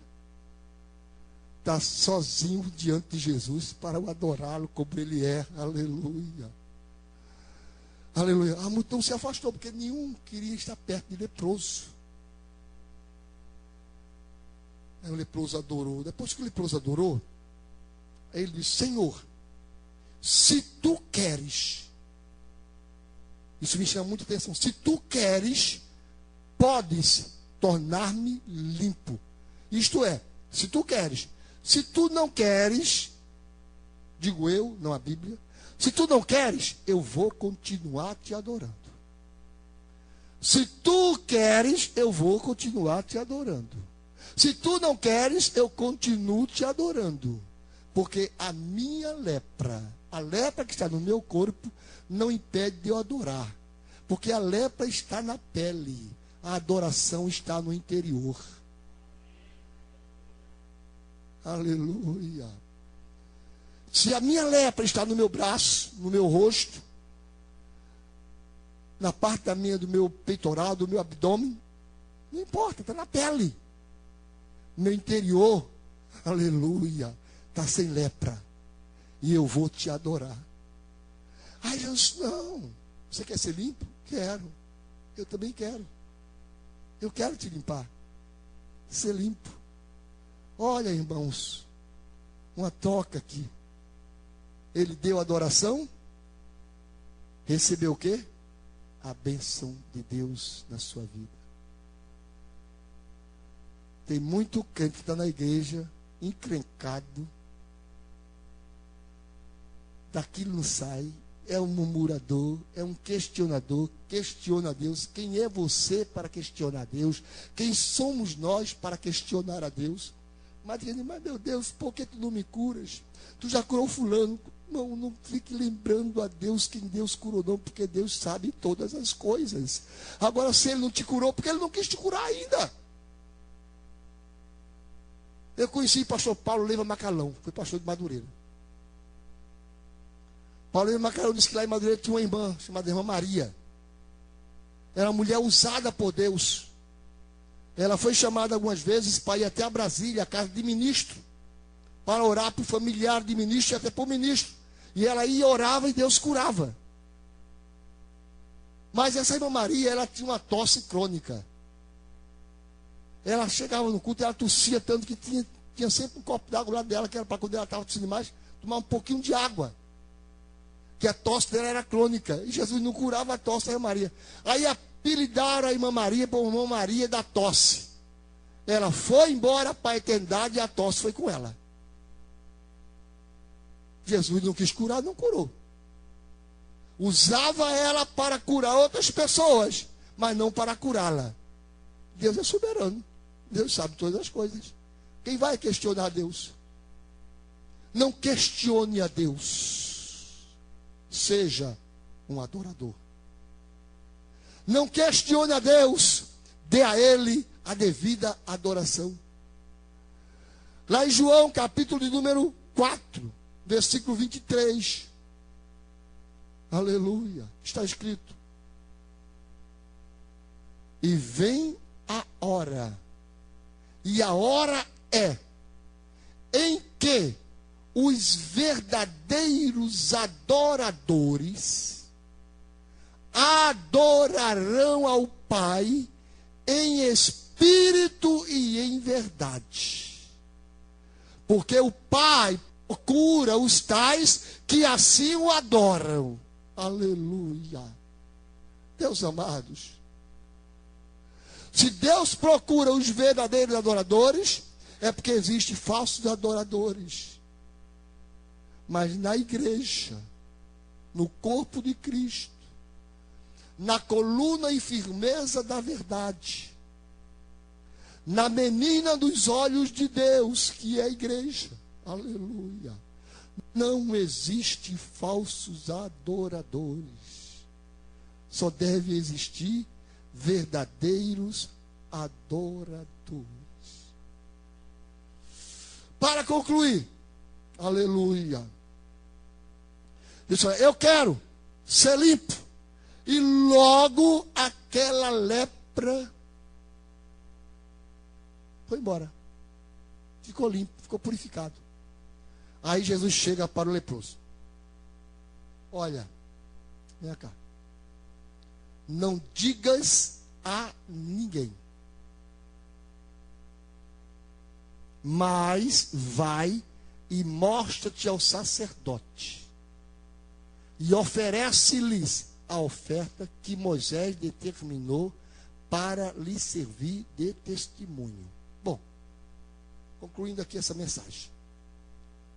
Estar sozinho diante de Jesus para o adorá-lo como ele é. Aleluia. Aleluia. A multidão se afastou, porque nenhum queria estar perto de leproso. Aí o leproso adorou. Depois que o leproso adorou, aí ele disse: Senhor, se tu queres, isso me chama muita atenção, se tu queres, podes tornar-me limpo. Isto é, se tu queres. Se tu não queres, digo eu, não a Bíblia, se tu não queres, eu vou continuar te adorando. Se tu queres, eu vou continuar te adorando. Se tu não queres, eu continuo te adorando. Porque a minha lepra, a lepra que está no meu corpo, não impede de eu adorar. Porque a lepra está na pele, a adoração está no interior. Aleluia. Se a minha lepra está no meu braço, no meu rosto, na parte do meu peitoral, do meu abdômen, não importa, está na pele. Meu interior, aleluia, está sem lepra. E eu vou te adorar. Ai, Jesus, não. Você quer ser limpo? Quero. Eu também quero. Eu quero te limpar. Ser limpo. Olha, irmãos, uma troca aqui. Ele deu adoração, recebeu o quê? A bênção de Deus na sua vida. Tem muito crente que está na igreja, encrencado, daquilo não sai, é um murmurador, é um questionador, questiona a Deus. Quem é você para questionar a Deus? Quem somos nós para questionar a Deus? Mas meu Deus, por que tu não me curas? Tu já curou fulano. Não fique lembrando a Deus quem Deus curou, não, porque Deus sabe todas as coisas. Agora, se Ele não te curou, porque Ele não quis te curar ainda. Eu conheci o pastor Paulo Leiva Macalão, foi pastor de Madureira. Paulo Leiva Macalão disse que lá em Madureira tinha uma irmã, chamada Irmã Maria. Era uma mulher usada por Deus. Ela foi chamada algumas vezes para ir até a Brasília, a casa de ministro, para orar para o familiar de ministro e até para o ministro. E ela ia, orava e Deus curava. Mas essa irmã Maria, ela tinha uma tosse crônica. Ela chegava no culto e ela tossia tanto que tinha sempre um copo d'água lá dela, que era para quando ela estava tossindo mais, tomar um pouquinho de água. Que a tosse dela era crônica. E Jesus não curava a tosse da irmã Maria. Aí apelidaram a irmã Maria por irmã Maria da tosse. Ela foi embora para a eternidade e a tosse foi com ela. Jesus não quis curar, não curou. Usava ela para curar outras pessoas, mas não para curá-la. Deus é soberano. Deus sabe todas as coisas. Quem vai questionar Deus? Não questione a Deus. Seja um adorador. Não questione a Deus. Dê a Ele a devida adoração. Lá em João, capítulo de número 4, versículo 23. Aleluia. Está escrito. E vem a hora. E a hora é em que os verdadeiros adoradores adorarão ao Pai em espírito e em verdade. Porque o Pai procura os tais que assim o adoram. Aleluia. Deus amados, se Deus procura os verdadeiros adoradores, é porque existem falsos adoradores. Mas na igreja, no corpo de Cristo, na coluna e firmeza da verdade, na menina dos olhos de Deus, que é a igreja, aleluia, não existe falsos adoradores. Só deve existir verdadeiros adoradores. Para concluir, aleluia, eu quero ser limpo. E logo aquela lepra foi embora. Ficou limpo, ficou purificado. Aí Jesus chega para o leproso. Olha, vem cá. Não digas a ninguém, mas vai e mostra-te ao sacerdote e oferece-lhes a oferta que Moisés determinou para lhe servir de testemunho. Bom, concluindo aqui essa mensagem.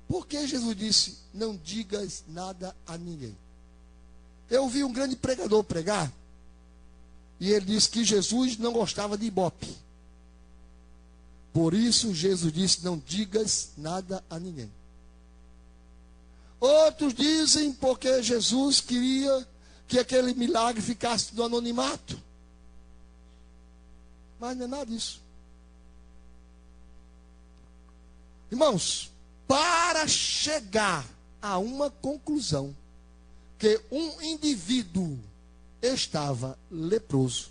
Por que Jesus disse, não digas nada a ninguém? Eu vi um grande pregador pregar, e ele disse que Jesus não gostava de ibope. Por isso Jesus disse, não digas nada a ninguém. Outros dizem porque Jesus queria que aquele milagre ficasse no anonimato. Mas não é nada disso. Irmãos, para chegar a uma conclusão que um indivíduo estava leproso,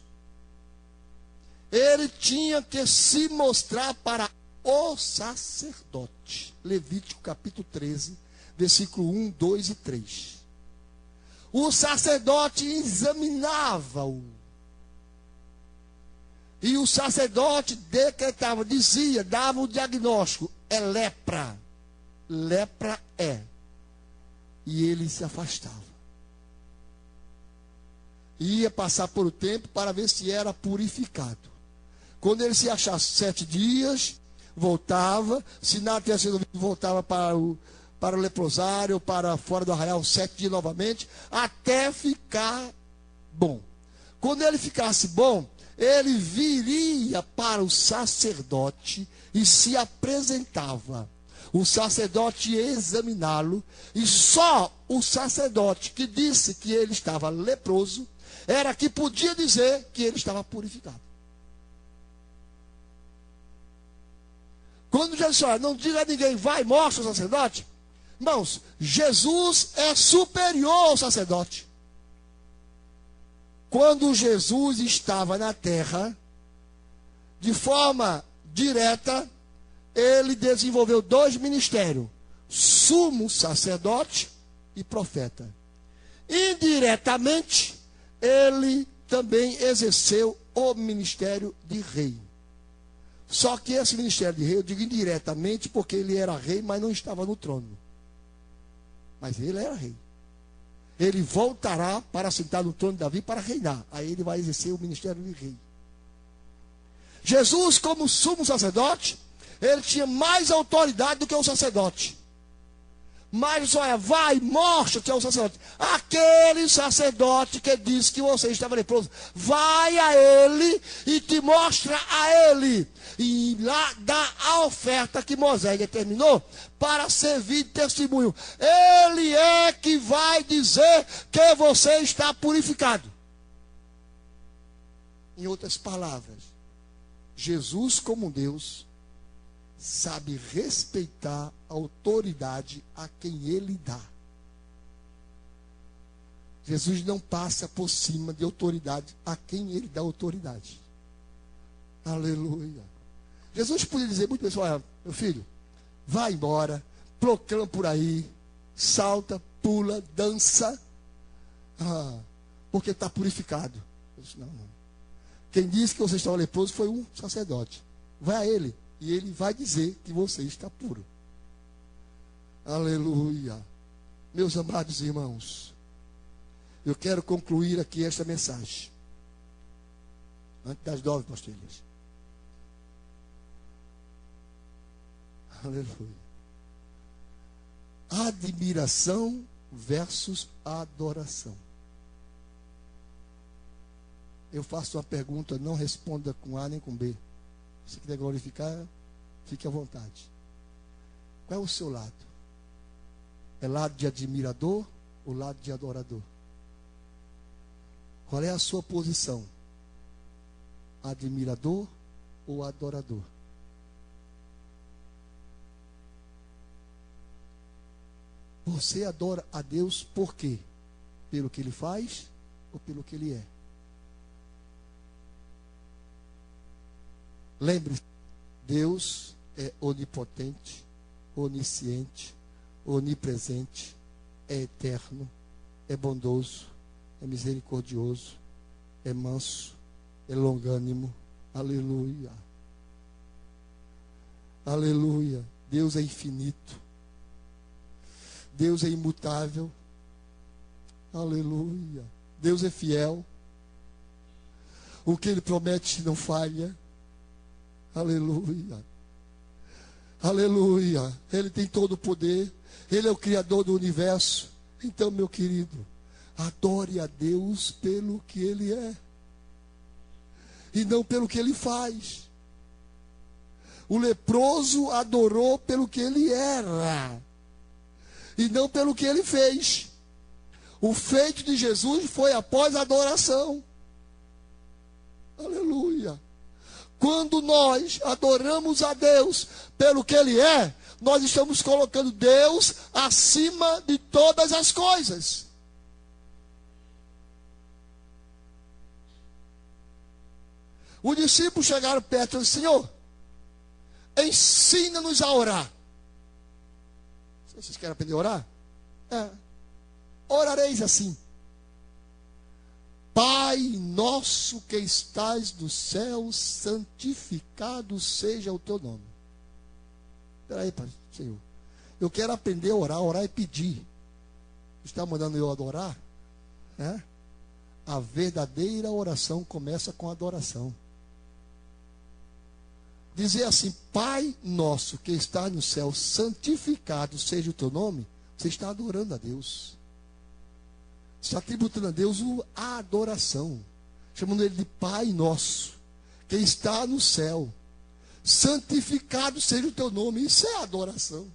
ele tinha que se mostrar para o sacerdote. Levítico capítulo 13, versículo 1, 2 e 3. O sacerdote examinava-o. E o sacerdote decretava, dizia, dava o diagnóstico. É lepra. Lepra é. E ele se afastava. Ia passar por o tempo para ver se era purificado. Quando ele se achasse 7 dias, voltava. Se nada tivesse sido ouvido, voltava para o leprosário, para fora do arraial, 7 dias novamente, até ficar bom. Quando ele ficasse bom, ele viria para o sacerdote e se apresentava. O sacerdote ia examiná-lo, e só o sacerdote que disse que ele estava leproso, era que podia dizer que ele estava purificado. Quando Jesus disse, não diga a ninguém, vai, mostra o sacerdote. Irmãos, Jesus é superior ao sacerdote. Quando Jesus estava na terra, de forma direta, ele desenvolveu 2 ministérios: sumo sacerdote e profeta. Indiretamente, ele também exerceu o ministério de rei. Só que esse ministério de rei, eu digo indiretamente, porque ele era rei, mas não estava no trono. Mas ele era rei. Ele voltará para sentar no trono de Davi para reinar. Aí ele vai exercer o ministério de rei. Jesus, como sumo sacerdote, ele tinha mais autoridade do que o sacerdote. Mas olha, vai, mostra-te ao sacerdote. Aquele sacerdote que disse que você estava leproso, vai a ele e te mostra a ele. E lá dá a oferta que Moisés determinou para servir de testemunho. Ele é que vai dizer que você está purificado. Em outras palavras, Jesus como Deus sabe respeitar a autoridade a quem ele dá. Jesus não passa por cima de autoridade a quem ele dá autoridade. Aleluia. Jesus podia dizer muito bem, olha, meu filho, vai embora, proclama por aí, salta, pula, dança, porque está purificado. Eu disse, não. Quem disse que você estava leproso foi um sacerdote. Vai a ele, e ele vai dizer que você está puro. Aleluia. Meus amados irmãos, eu quero concluir aqui esta mensagem. Antes das 9, pastor Elias. Aleluia. Admiração versus adoração. Eu faço uma pergunta, não responda com A nem com B. Se quiser glorificar, fique à vontade. Qual é o seu lado? É lado de admirador ou lado de adorador? Qual é a sua posição? Admirador ou adorador? Você adora a Deus por quê? Pelo que Ele faz ou pelo que Ele é? Lembre-se, Deus é onipotente, onisciente, onipresente, é eterno, é bondoso, é misericordioso, é manso, é longânimo. Aleluia. Aleluia. Deus é infinito. Deus é imutável. Aleluia. Deus é fiel. O que Ele promete não falha. Aleluia. Aleluia. Ele tem todo o poder. Ele é o Criador do universo. Então, meu querido, adore a Deus pelo que Ele é. E não pelo que Ele faz. O leproso adorou pelo que ele era. E não pelo que ele fez. O feito de Jesus foi após a adoração. Aleluia. Quando nós adoramos a Deus pelo que Ele é, nós estamos colocando Deus acima de todas as coisas. Os discípulos chegaram perto e disseram, Senhor, ensina-nos a orar. Vocês querem aprender a orar? Orareis assim. Pai nosso que estás no céu, santificado seja o teu nome. Espera aí, Pai, Senhor. Eu quero aprender a orar. Orar é pedir. Está mandando eu adorar? A verdadeira oração começa com adoração. Dizer assim, Pai nosso que está no céu, santificado seja o teu nome, você está adorando a Deus. Está tributando a Deus a adoração, chamando Ele de Pai nosso, que está no céu. Santificado seja o teu nome, isso é adoração.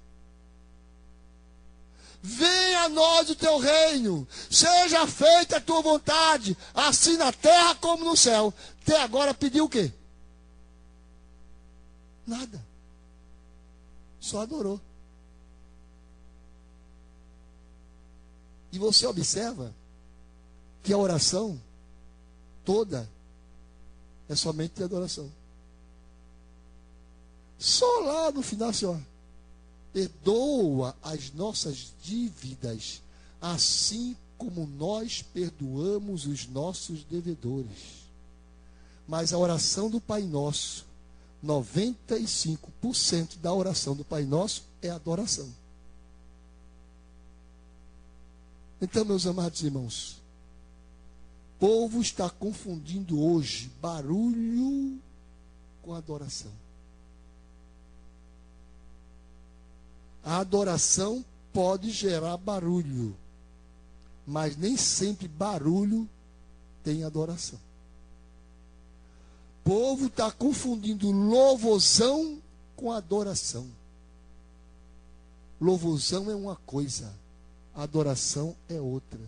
Venha a nós o teu reino, seja feita a tua vontade, assim na terra como no céu. Até agora pediu o quê? Nada. Só adorou. E você observa que a oração toda é somente de adoração. Só lá no final, Senhor, perdoa as nossas dívidas, assim como nós perdoamos os nossos devedores. Mas a oração do Pai Nosso, 95% da oração do Pai Nosso é adoração. Então, meus amados irmãos, o povo está confundindo hoje barulho com adoração. A adoração pode gerar barulho, mas nem sempre barulho tem adoração. O povo está confundindo louvozão com adoração. Louvozão é uma coisa, adoração é outra.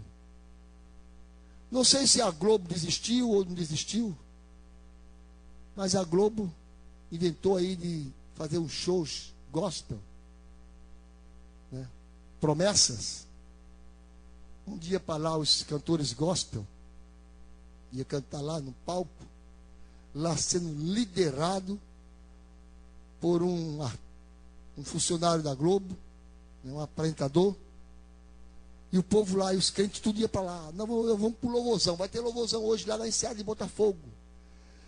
Não sei se a Globo desistiu ou não desistiu, mas a Globo inventou aí de fazer uns shows gospel, né? Promessas, Um dia para lá os cantores gospel, ia cantar lá no palco, lá sendo liderado por um funcionário da Globo, um apresentador. E o povo lá, e os crentes, tudo ia para lá. Não, vamos para o louvorzão. Vai ter louvorzão hoje lá na Enseada de Botafogo.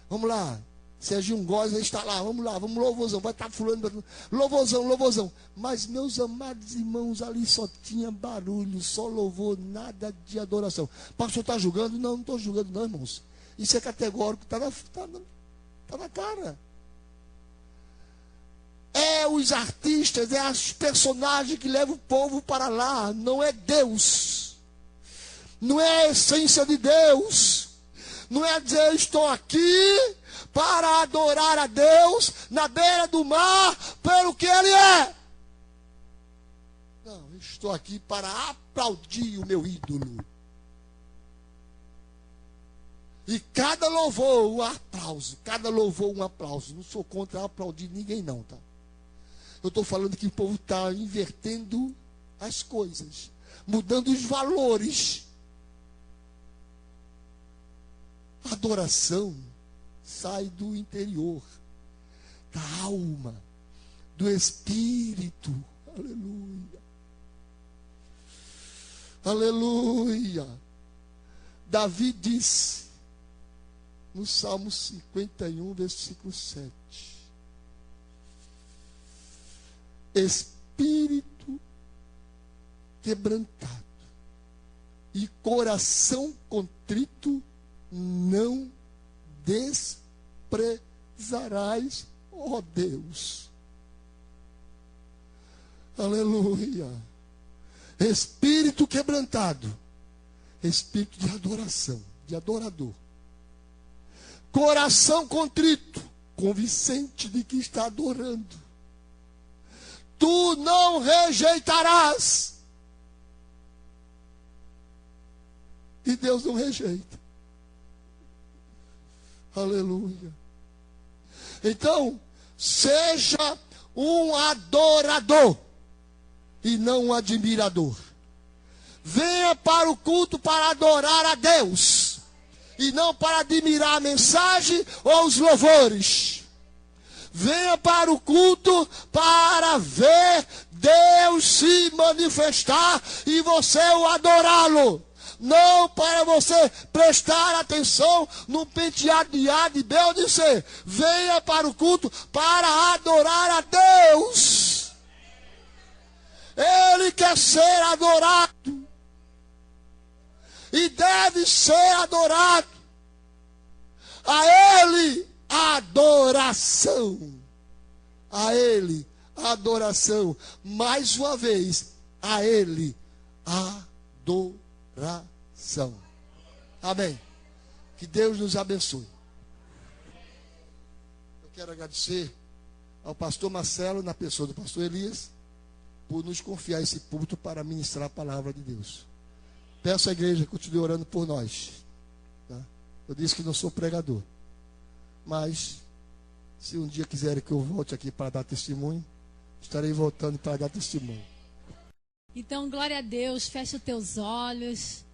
Vamos lá. Serginho Góes está lá. Vamos lá, vamos louvorzão. Vai estar fulano. Louvorzão, louvorzão. Mas, meus amados irmãos, ali só tinha barulho, só louvor, nada de adoração. O pastor está julgando? Não, não estou julgando não, irmãos. Isso é categórico, está na cara. É os artistas, é os personagens que levam o povo para lá. Não é Deus. Não é a essência de Deus. Não é dizer, estou aqui para adorar a Deus na beira do mar pelo que Ele é. Não, estou aqui para aplaudir o meu ídolo. E cada louvor, um aplauso. Cada louvor, um aplauso. Não sou contra aplaudir ninguém não, tá? Eu estou falando que o povo está invertendo as coisas, mudando os valores. A adoração sai do interior, da alma, do espírito. Aleluia. Aleluia. Davi disse, no Salmo 51, versículo 7. Espírito quebrantado e coração contrito não desprezarás, ó Deus. Aleluia. Espírito quebrantado, espírito de adoração, de adorador. Coração contrito, convincente de que está adorando. Tu não rejeitarás. E Deus não rejeita. Aleluia. Então, seja um adorador e não um admirador. Venha para o culto para adorar a Deus e não para admirar a mensagem ou os louvores. Venha para o culto para ver Deus se manifestar e você o adorá-lo. Não para você prestar atenção no penteado de A, de B ou de C. Venha para o culto para adorar a Deus. Ele quer ser adorado. E deve ser adorado. A Ele adoração. A Ele adoração. Mais uma vez, a Ele adoração. Amém. Que Deus nos abençoe. Eu quero agradecer ao pastor Marcelo, na pessoa do pastor Elias, por nos confiar esse púlpito para ministrar a palavra de Deus. Peço à igreja que continue orando por nós. Tá? Eu disse que não sou pregador. Mas, se um dia quiserem que eu volte aqui para dar testemunho, estarei voltando para dar testemunho. Então, glória a Deus, fecha os teus olhos.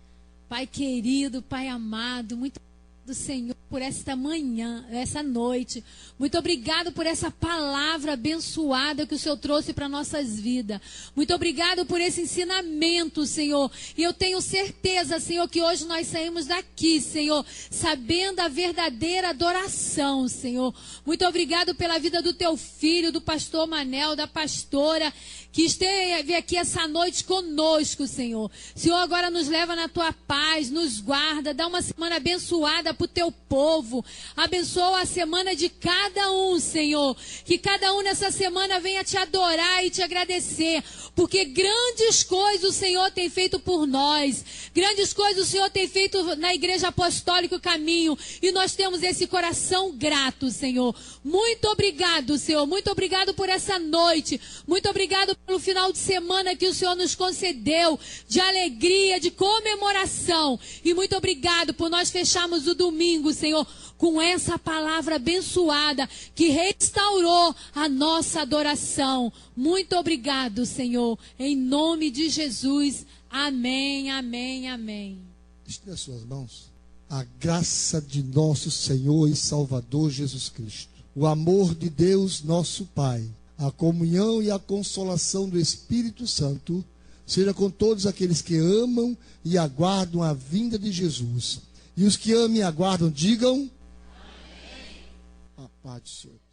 Pai querido, Pai amado, muito obrigado, Senhor, por esta manhã, essa noite. Muito obrigado por essa palavra abençoada que o Senhor trouxe para nossas vidas. Muito obrigado por esse ensinamento, Senhor. E eu tenho certeza, Senhor, que hoje nós saímos daqui, Senhor, sabendo a verdadeira adoração, Senhor. Muito obrigado pela vida do teu filho, do pastor Manel, da pastora, que esteve aqui essa noite conosco, Senhor. Senhor, agora nos leva na tua paz, nos guarda, dá uma semana abençoada para o teu povo. Abençoa a semana de cada um, Senhor. Que cada um nessa semana venha te adorar e te agradecer. Porque grandes coisas o Senhor tem feito por nós. Grandes coisas o Senhor tem feito na Igreja Apostólica Caminho. E nós temos esse coração grato, Senhor. Muito obrigado, Senhor. Muito obrigado por essa noite. Muito obrigado pelo final de semana que o Senhor nos concedeu. De alegria, de comemoração. E muito obrigado por nós fecharmos o domingo, Senhor, Senhor, com essa palavra abençoada que restaurou a nossa adoração. Muito obrigado, Senhor, em nome de Jesus. Amém, amém, amém. Estenda as suas mãos. A graça de nosso Senhor e Salvador Jesus Cristo, o amor de Deus nosso Pai, a comunhão e a consolação do Espírito Santo seja com todos aqueles que amam e aguardam a vinda de Jesus. E os que amam e aguardam, digam: amém. A paz do Senhor.